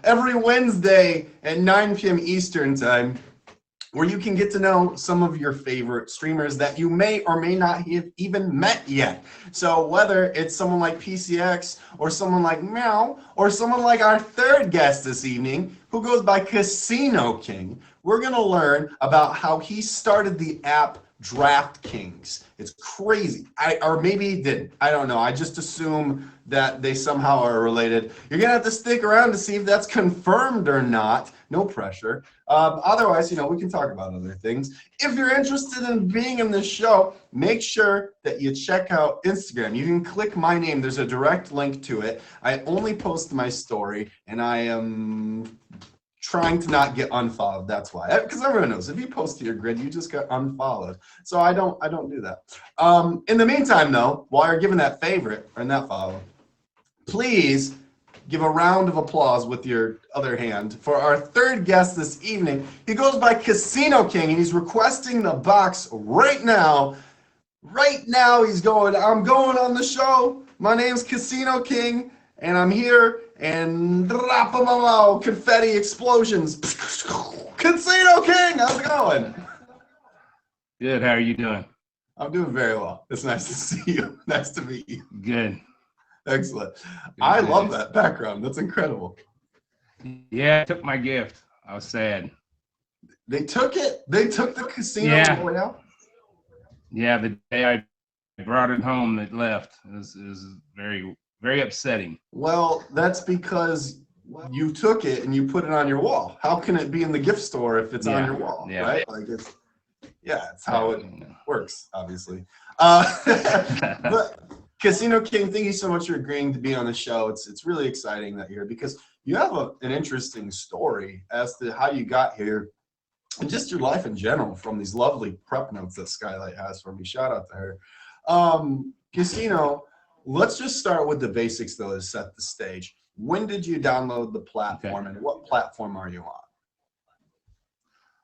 every Wednesday at 9 p.m. Eastern time, where you can get to know some of your favorite streamers that you may or may not have even met yet. So whether it's someone like PCX or someone like Meow or someone like our third guest this evening who goes by Casino King, we're going to learn about how he started the app DraftKings. It's crazy. Or maybe he didn't. I don't know. I just assume that they somehow are related. You're going to have to stick around to see if that's confirmed or not. No pressure. Otherwise, we can talk about other things. If you're interested in being in this show, make sure that you check out Instagram. You can click my name. There's a direct link to it. I only post my story, and I am trying to not get unfollowed. That's why, because everyone knows if you post to your grid, you just get unfollowed. So I don't do that. In the meantime, though, while you're giving that favorite and that follow, please give a round of applause with your other hand for our third guest this evening. He goes by Casino King, and he's requesting the box right now. Right now, he's going, I'm going on the show. My name's Casino King, and I'm here, and confetti explosions. Casino King, how's it going? Good, how are you doing? I'm doing very well. It's nice to see you. Nice to meet you. Good. Excellent. I love that background. That's incredible. Yeah, I took my gift. I was sad. They took it? They took the casino all the way out? Yeah, the day I brought it home, it left. It was very, very upsetting. Well, that's because you took it and you put it on your wall. How can it be in the gift store if it's on your wall, right? Like it's how it works, obviously. But Casino King, thank you so much for agreeing to be on the show. It's really exciting that you're here because you have an interesting story as to how you got here and just your life in general from these lovely prep notes that Skylight has for me. Shout out to her. Casino, let's just start with the basics though to set the stage. When did you download the platform and what platform are you on?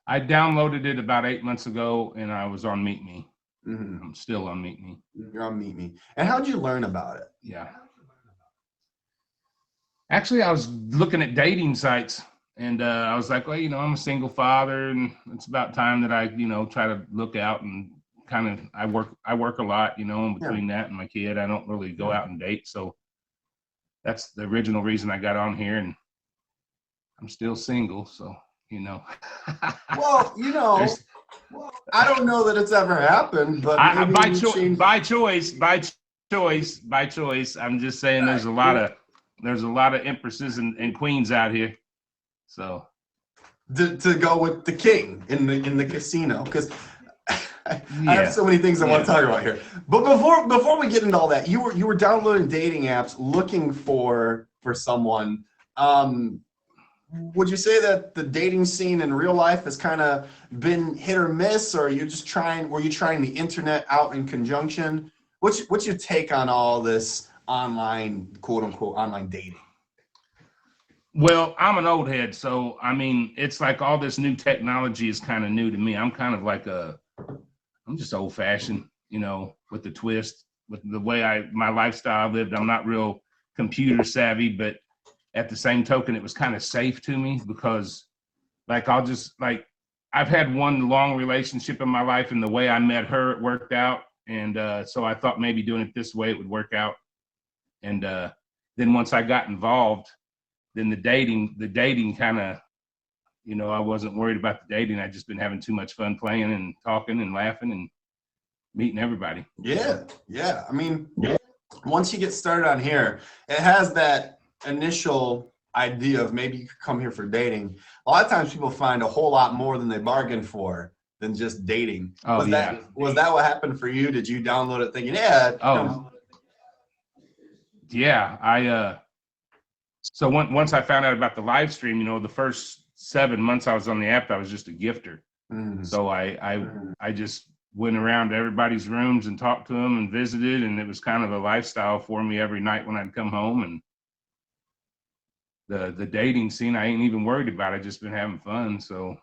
I downloaded it about 8 months ago and I was on Meet Me. Mm-hmm. I'm still on Meet Me. You're on Meet Me. And how'd you learn about it? Yeah. Actually, I was looking at dating sites and I was like, well, I'm a single father and it's about time that I, try to look out and kind of, I work a lot, in between that and my kid, I don't really go out and date. So that's the original reason I got on here and I'm still single. So, Well, I don't know that it's ever happened, but by choice. I'm just saying there's a lot of empresses and queens out here. So to go with the king in the casino, because I have so many things I want to talk about here. But before we get into all that, you were downloading dating apps looking for for someone. Would you say that the dating scene in real life has kind of been hit or miss, or were you trying the internet out in conjunction? What's your take on all this online, quote unquote, online dating? Well, I'm an old head, so I mean, it's like all this new technology is kind of new to me. I'm kind of like I'm just old fashioned, with the twist, with the way my lifestyle lived. I'm not real computer savvy, but at the same token, it was kind of safe to me because I've had one long relationship in my life, and the way I met her, it worked out. And so I thought maybe doing it this way, it would work out. And then once I got involved, then the dating kind of, I wasn't worried about the dating. I'd just been having too much fun playing and talking and laughing and meeting everybody. Yeah. I mean, once you get started on here, it has that initial idea of maybe you could come here for dating. A lot of times people find a whole lot more than they bargained for than just dating. Was that what happened for you? Did you download it thinking, Yeah, so once I found out about the live stream, the first 7 months I was on the app, I was just a gifter. So I just went around to everybody's rooms and talked to them and visited, and it was kind of a lifestyle for me every night when I'd come home. And the dating scene, I ain't even worried about. I just been having fun. So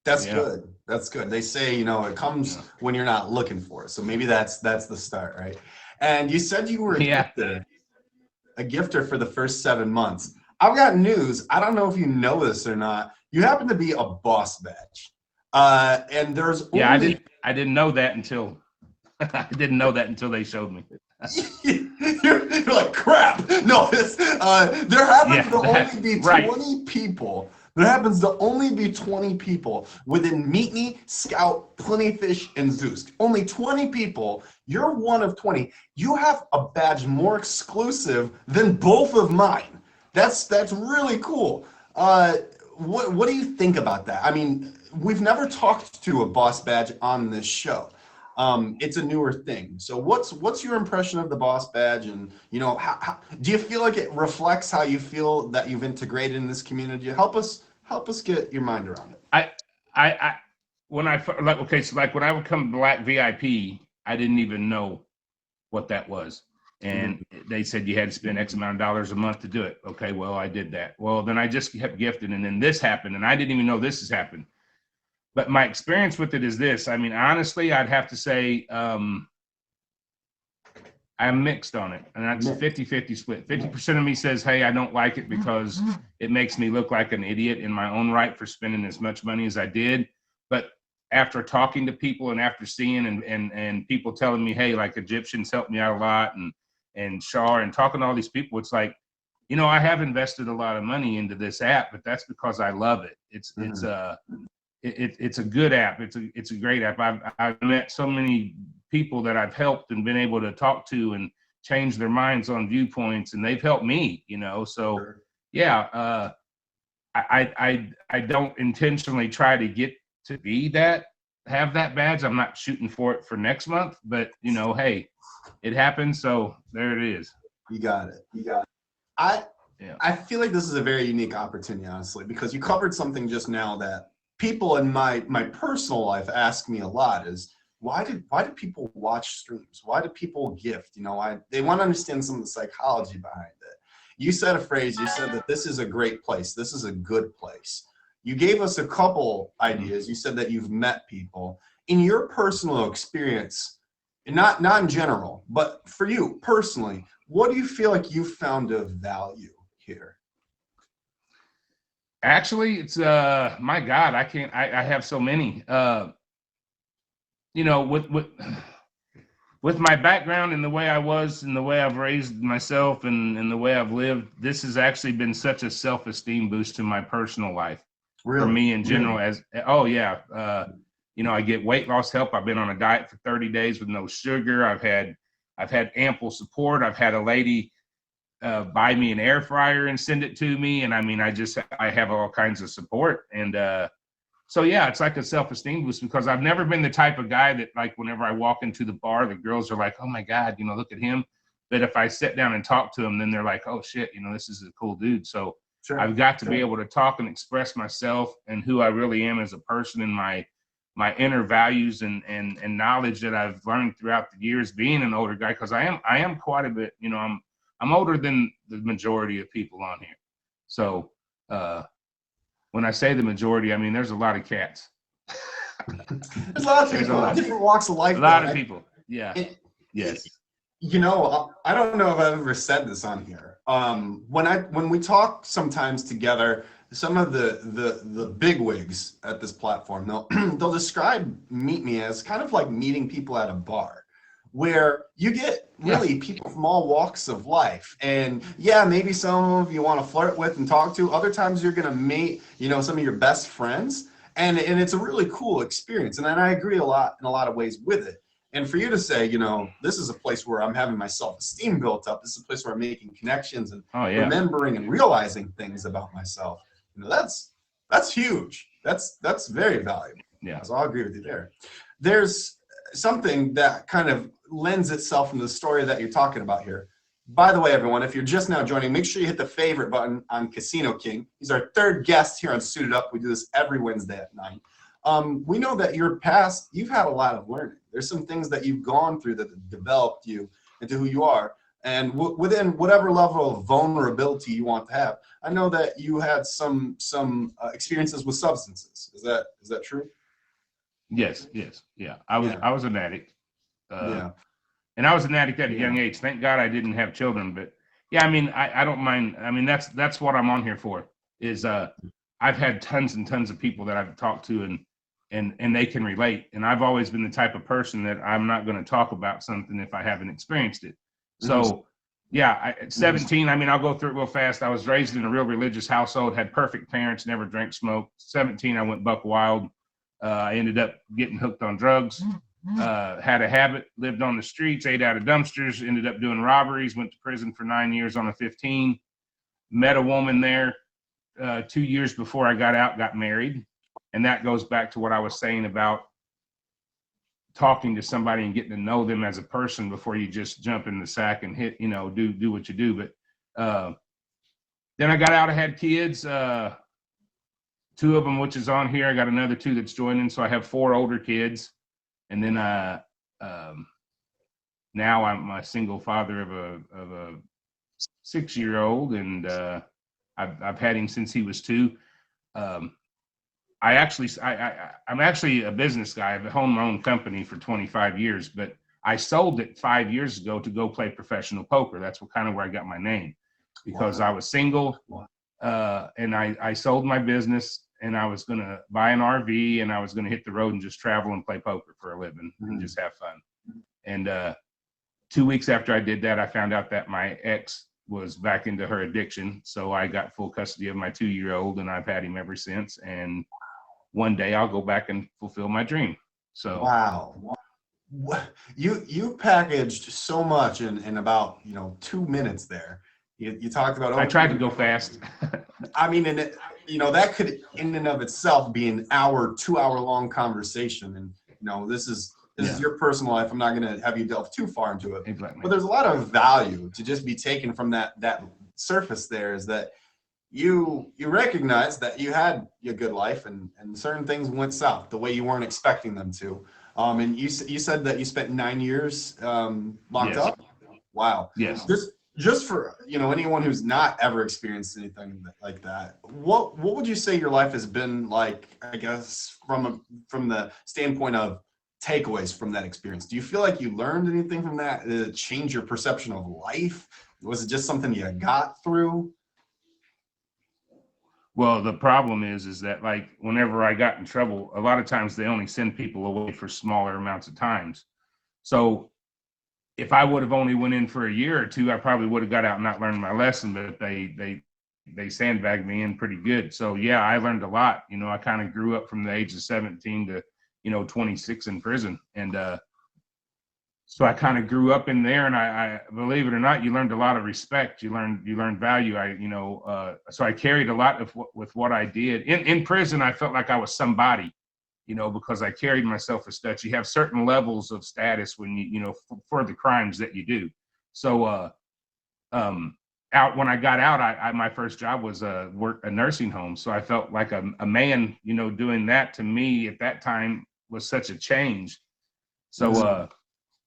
that's good. That's good. They say, it comes when you're not looking for it. So maybe that's the start, right? And you said you were a gifter for the first 7 months. I've got news. I don't know if you know this or not. You happen to be a boss badge. And there's only... I didn't know that until they showed me. You're like, crap. No, there happens to only be 20 people. There happens to only be 20 people within Meet Me, Scout, Plenty Fish, and Zeus. Only 20 people. You're one of 20. You have a badge more exclusive than both of mine. That's really cool. What do you think about that? I mean, we've never talked to a boss badge on this show. It's a newer thing. So what's your impression of the boss badge, and how do you feel like it reflects how you feel that you've integrated in this community? Help us get your mind around it. When I would come to Black VIP, I didn't even know what that was. And they said you had to spend X amount of dollars a month to do it. Okay, well, I did that. Well, then I just kept gifting, and then this happened, and I didn't even know this has happened. But my experience with it is this. I mean, honestly, I'd have to say I'm mixed on it. And that's 50-50 split. 50% of me says, hey, I don't like it because it makes me look like an idiot in my own right for spending as much money as I did. But after talking to people and after seeing and people telling me, hey, like Egyptians helped me out a lot, and Shar, and talking to all these people, it's like, I have invested a lot of money into this app, but that's because I love it. It's a good app. It's a great app. I've met so many people that I've helped and been able to talk to and change their minds on viewpoints, and they've helped me, So yeah, I don't intentionally try to get to have that badge. I'm not shooting for it for next month, but hey, it happened, so there it is. You got it. I feel like this is a very unique opportunity, honestly, because you covered something just now that people in my personal life ask me a lot is, why do people watch streams? Why do people gift? They want to understand some of the psychology behind it. You said a phrase, you said that this is a great place. This is a good place. You gave us a couple ideas. You said that you've met people. In your personal experience, not in general, but for you personally, what do you feel like you found of value here? Actually, it's my God, I have so many. With my background and the way I was and the way I've raised myself and the way I've lived, this has actually been such a self-esteem boost to my personal life. Really? For me in general. I get weight loss help. I've been on a diet for 30 days with no sugar. I've had ample support. I've had a lady buy me an air fryer and send it to me. And I mean, I have all kinds of support. And so, yeah, it's like a self-esteem boost because I've never been the type of guy that, like, whenever I walk into the bar, the girls are like, oh my God, look at him. But if I sit down and talk to them, then they're like, oh shit, you know, this is a cool dude. So Sure. I've got to be able to talk and express myself and who I really am as a person, and my inner values and knowledge that I've learned throughout the years being an older guy, because I am quite a bit, you know, I'm older than the majority of people on here. So when I say the majority, I mean there's a lot of cats. There's a lot of people, different walks of life. A lot of people. Yeah. Yes. You know, I don't know if I've ever said this on here. When we talk sometimes together, some of the big wigs at this platform, they'll describe Meet Me as kind of like meeting people at a bar, where you get really people from all walks of life. And yeah, maybe some of you want to flirt with and talk to. Other times you're gonna meet, you know, some of your best friends, and it's a really cool experience. And I agree in a lot of ways with it. And for you to say, you know, this is a place where I'm having my self-esteem built up. This is a place where I'm making connections and remembering and realizing things about myself. You know, that's huge. That's very valuable. Yeah. So I'll agree with you there. There's something that kind of lends itself into the story that you're talking about here. By the way, everyone, if you're just now joining, make sure you hit the favorite button on Casino King. He's our third guest here on Suited Up. We do this every Wednesday at 9. We know that you've had a lot of learning. There's some things that you've gone through that have developed you into who you are. And within whatever level of vulnerability you want to have, I know that you had some experiences with substances. Is that true? Yes. Yeah. I was an addict. Yeah. And I was an addict at a young age. Thank God I didn't have children. But yeah, I mean, I don't mind. I mean, that's what I'm on here for. Is I've had tons and tons of people that I've talked to, and they can relate. And I've always been the type of person that I'm not going to talk about something if I haven't experienced it. So yeah, at 17, I mean, I'll go through it real fast. I was raised in a real religious household, had perfect parents, never drank, smoked. 17, I went buck wild. I ended up getting hooked on drugs. Had a habit, lived on the streets, ate out of dumpsters, ended up doing robberies, went to prison for 9 years on a 15. Met a woman there 2 years before I got out, got married. And that goes back to what I was saying about talking to somebody and getting to know them as a person before you just jump in the sack and hit, you know, do what you do. But then I got out, I had kids, 2 of them, which is on here. I got another 2 that's joining. So I have 4 older kids. And then now I'm a single father of a 6-year-old, and I've had him since he was 2. I'm actually a business guy. I've owned my own company for 25 years, but I sold it 5 years ago to go play professional poker. That's kind of where I got my name, because I was single, and I sold my business, and I was going to buy an RV, and I was going to hit the road and just travel and play poker for a living and just have fun. And 2 weeks after I did that, I found out that my ex was back into her addiction. So I got full custody of my 2-year-old, and I've had him ever since. And one day I'll go back and fulfill my dream. So wow, you packaged so much in about 2 minutes there. You talked about. I tried to go fast. I mean, and that could in and of itself be an 2-hour long conversation, and this is your personal life. I'm not going to have you delve too far into it. Exactly. But there's a lot of value to just be taken from that surface. There is that you recognize that you had a good life, and certain things went south the way you weren't expecting them to. And you said that you spent 9 years locked up. Wow. Yes. Just for anyone who's not ever experienced anything like that, what would you say your life has been like? I guess from the standpoint of takeaways from that experience, do you feel like you learned anything from that? Did it change your perception of life? Was it just something you got through? Well, the problem is that, like, whenever I got in trouble, a lot of times they only send people away for smaller amounts of times. So if I would have only went in for a year or 2, I probably would have got out and not learned my lesson, but they sandbagged me in pretty good. So yeah, I learned a lot. I kind of grew up from the age of 17 to 26 in prison. And so I kind of grew up in there, and I believe it or not, you learned a lot of respect. You learned value. So I carried a lot with what I did. In prison, I felt like I was somebody, because I carried myself as such. You have certain levels of status when for the crimes that you do. So out when I got out, I my first job was work a nursing home. So I felt like a man, you know, doing that to me at that time was such a change. So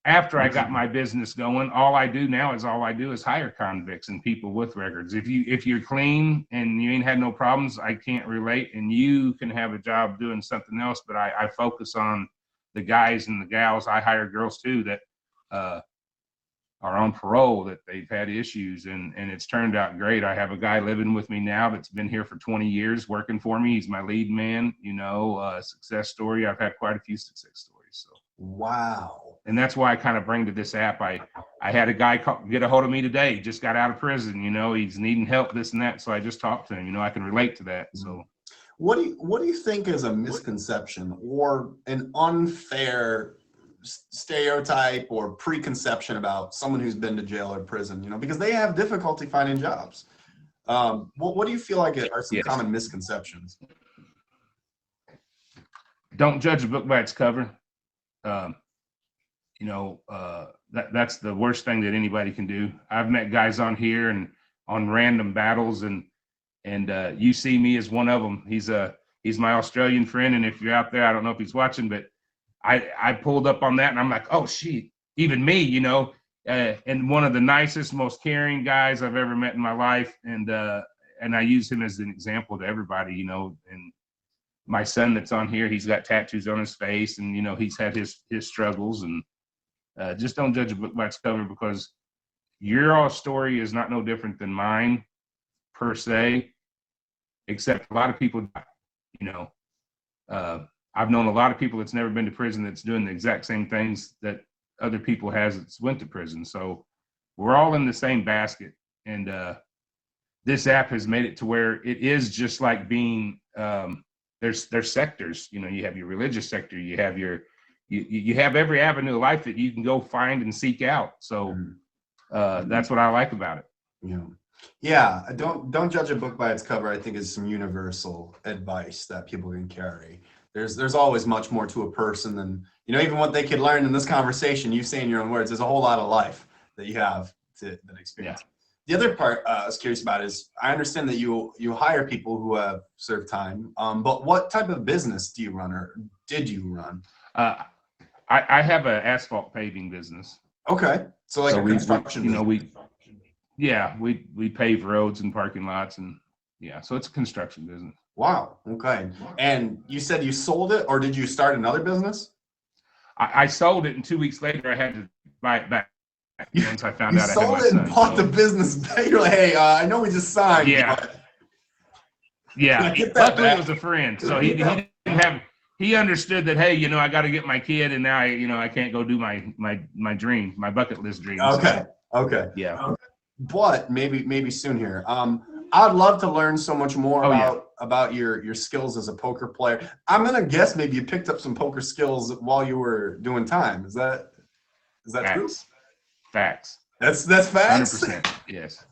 after I got my business going, all I do is hire convicts and people with records. If you're clean and you ain't had no problems, I can't relate, and you can have a job doing something else. But I focus on the guys and the gals. I hire girls too that are on parole, that they've had issues, and it's turned out great. I have a guy living with me now that's been here for 20 years working for me. He's my lead man, you know, success story. I've had quite a few success stories. So wow. And that's why I kind of bring to this app. I had a guy get a hold of me today, just got out of prison, you know, he's needing help, this and that. So I just talked to him, you know, I can relate to that. So what do you think is a misconception or an unfair stereotype or preconception about someone who's been to jail or prison, you know, because they have difficulty finding jobs? What do you feel like are some common misconceptions? Don't judge a book by its cover. You know, that's the worst thing that anybody can do. I've met guys on here and on random battles, and you see me as one of them. He's my Australian friend, and if you're out there, I don't know if he's watching, but I pulled up on that, and I'm like, oh shit, even me, you know, and one of the nicest, most caring guys I've ever met in my life, and I use him as an example to everybody, you know. And my son that's on here, he's got tattoos on his face, and you know, he's had his struggles, and just don't judge a book by its cover, because your story is not no different than mine per se, except a lot of people, you know, I've known a lot of people that's never been to prison that's doing the exact same things that other people that's went to prison. So we're all in the same basket. And this app has made it to where it is just like being, there's sectors, you know, you have your religious sector, you have you have every avenue of life that you can go find and seek out. So that's what I like about it. Yeah. Don't judge a book by its cover, I think, is some universal advice that people can carry. There's always much more to a person than, you know, even what they could learn in this conversation. You say in your own words, there's a whole lot of life that you have that experience. Yeah. The other part I was curious about is, I understand that you hire people who have served time, but what type of business do you run, or did you run? I have an asphalt paving business. Okay, so like a construction. You know, we pave roads and parking lots, and so it's a construction business. Wow. Okay. And you said you sold it, or did you start another business? I sold it, and 2 weeks later I had to buy it back. Once I found out I had my son. You sold it and bought the business back. You're like, hey, I know we just signed. Yeah. Yeah. Luckily it was a friend, so he didn't have. He understood that, hey, you know, I got to get my kid, and now I can't go do my dream, my bucket list dream. Okay. So, okay. Yeah. Okay. But maybe soon here. I'd love to learn so much more about your skills as a poker player. I'm gonna guess maybe you picked up some poker skills while you were doing time. Is that true? Facts. That's facts. 100%. Yes.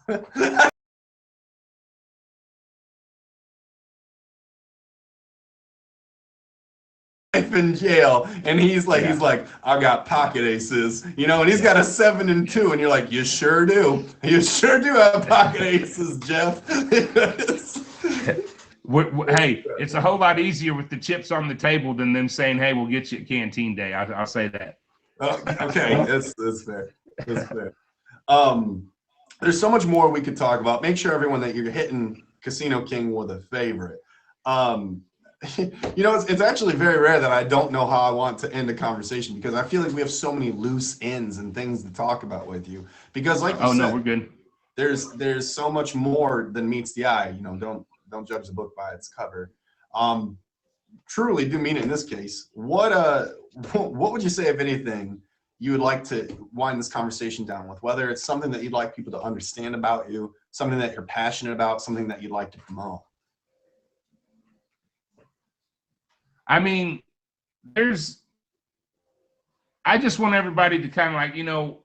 In jail, and he's like, I got pocket aces, you know, and he's got a 7 and 2, and you're like, you sure do have pocket aces, Jeff. Hey, it's a whole lot easier with the chips on the table than them saying, hey, we'll get you at canteen day. I'll say that. Okay, that's fair. That's fair. There's so much more we could talk about. Make sure, everyone, that you're hitting Casino King with a favorite. You know, it's actually very rare that I don't know how I want to end a conversation, because I feel like we have so many loose ends and things to talk about with you. Because, like you said, no, we're good. There's so much more than meets the eye. You know, don't judge the book by its cover. Truly do mean it in this case. What would you say, if anything, you would like to wind this conversation down with? Whether it's something that you'd like people to understand about you, something that you're passionate about, something that you'd like to promote. I mean, I just want everybody to kind of like, you know,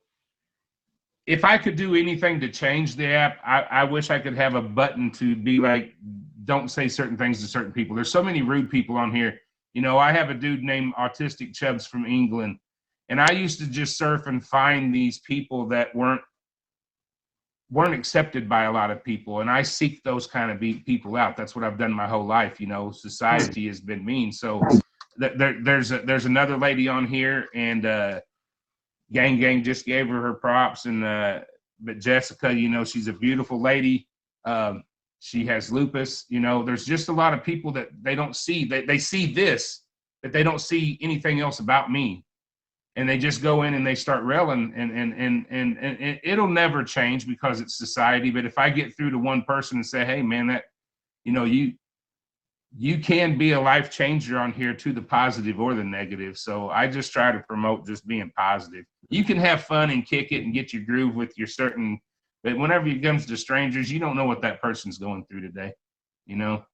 if I could do anything to change the app, I wish I could have a button to be like, don't say certain things to certain people. There's so many rude people on here. You know, I have a dude named Autistic Chubbs from England, and I used to just surf and find these people that weren't weren't accepted by a lot of people, and I seek those kind of people out. That's what I've done my whole life. You know, society has been mean. So there's another lady on here, and Gang just gave her props, and but Jessica, you know, she's a beautiful lady. She has lupus. You know, there's just a lot of people that they don't see. They see this, but they don't see anything else about me. And they just go in and they start railing, and it'll never change because it's society. But if I get through to one person and say, hey man, that, you know, you can be a life changer on here, to the positive or the negative. So I just try to promote just being positive. You can have fun and kick it and get your groove with your certain, but whenever it comes to strangers, you don't know what that person's going through today, you know?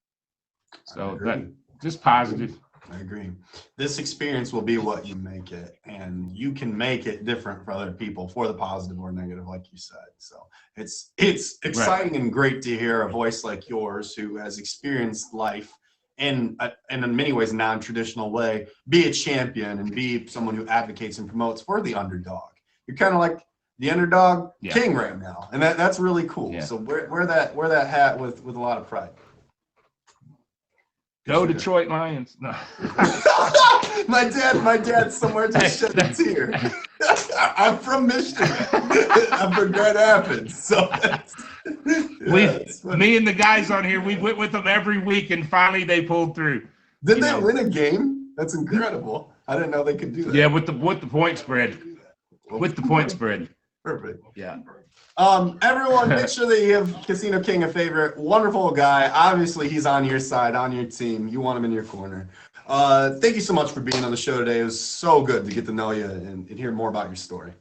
So that just positive. I agree. This experience will be what you make it, and you can make it different for other people, for the positive or negative, like you said. So it's exciting and great to hear a voice like yours, who has experienced life in many ways non-traditional way, be a champion and be someone who advocates and promotes for the underdog. You're kind of like the underdog king right now, and that's really cool. Yeah. So wear that hat with a lot of pride. Go Detroit Lions. No. my dad's somewhere just shed a tear. I'm from Michigan. I'm from Grand Rapids. So me and the guys on here, we went with them every week, and finally they pulled through. Did they win a game? That's incredible. I didn't know they could do that. Yeah, with the point spread. With the point spread. Perfect. Yeah. Everyone, make sure that you give Casino King a favorite. Wonderful guy. Obviously, he's on your side, on your team. You want him in your corner. Thank you so much for being on the show today. It was so good to get to know you and hear more about your story.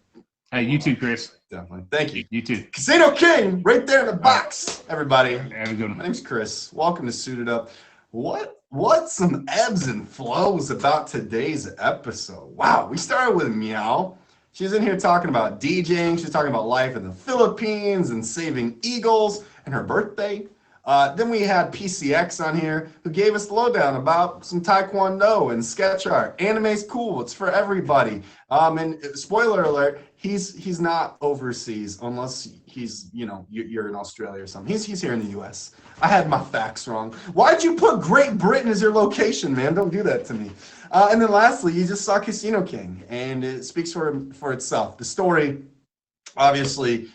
Hey, you too, Chris. Definitely. Thank you. You too. Casino King, right there in the box. Everybody. Have a good one. My name's Chris. Welcome to Suited Up. What's some ebbs and flows about today's episode? Wow, we started with Meow. She's in here talking about DJing. She's talking about life in the Philippines and saving eagles and her birthday. Then we had PCX on here, who gave us the lowdown about some Taekwondo and sketch art. Anime's cool. It's for everybody. And spoiler alert, he's not overseas unless he's, you know, you're in Australia or something. He's here in the U.S. I had my facts wrong. Why'd you put Great Britain as your location, man? Don't do that to me. And then lastly, you just saw Casino King, and it speaks for itself. The story, obviously,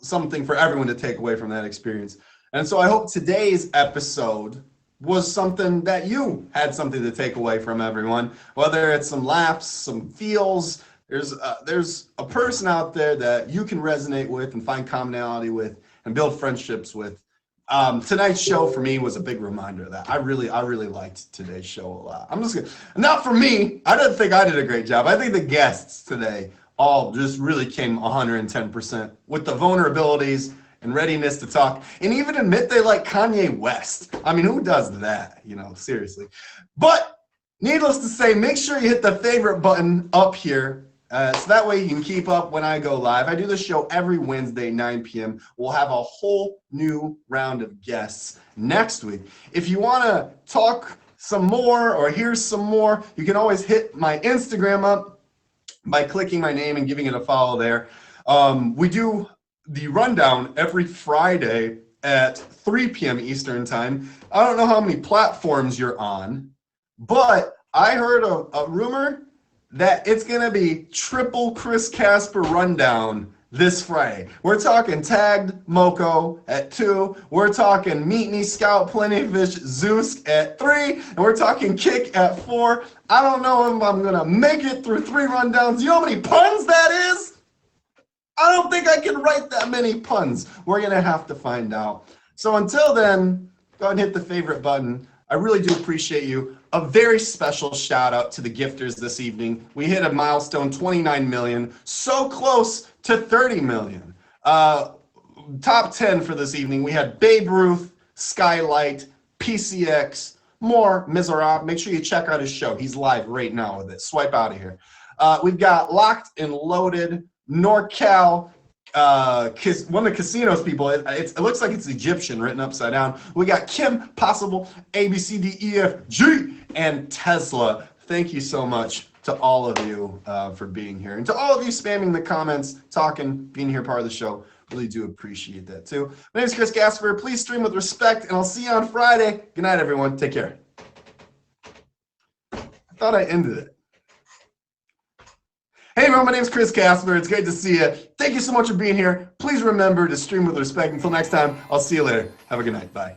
something for everyone to take away from that experience. And so I hope today's episode was something that you had something to take away from, everyone, whether it's some laughs, some feels. There's a person out there that you can resonate with and find commonality with and build friendships with. Tonight's show for me was a big reminder of that. I really liked today's show a lot. I'm just gonna, not for me. I didn't think I did a great job. I think the guests today all just really came 110% with the vulnerabilities and readiness to talk and even admit they like Kanye West. I mean, who does that? You know, seriously. But needless to say, make sure you hit the favorite button up here. So that way you can keep up when I go live. I do the show every Wednesday, 9 p.m. We'll have a whole new round of guests next week. If you want to talk some more or hear some more, you can always hit my Instagram up by clicking my name and giving it a follow there. We do the rundown every Friday at 3 p.m. Eastern time. I don't know how many platforms you're on, but I heard a rumor that it's going to be triple Chris Casper rundown this Friday. We're talking Tagged Moko at 2. We're talking Meet Me Scout Plentyfish Zeus at 3. And we're talking Kick at 4. I don't know if I'm going to make it through 3 rundowns. You know how many puns that is? I don't think I can write that many puns. We're going to have to find out. So until then, go ahead and hit the favorite button. I really do appreciate you. A very special shout out to the gifters this evening. We hit a milestone, 29 million, so close to 30 million. Top 10 for this evening. We had Babe Ruth, Skylight, PCX, more Miserable. Make sure you check out his show. He's live right now with it. Swipe out of here. We've got Locked and Loaded, NorCal, one of the Casinos people. It looks like it's Egyptian written upside down. We got Kim Possible, ABCDEFG, and Tesla. Thank you so much to all of you for being here, and to all of you spamming the comments, talking, being here part of the show. Really do appreciate that too. My name is Chris Gasper. Please stream with respect, and I'll see you on Friday. Good night, everyone. Take care. I thought I ended it. Hey everyone, my name is Chris Casper. It's great to see you. Thank you so much for being here. Please remember to stream with respect. Until next time, I'll see you later. Have a good night. Bye.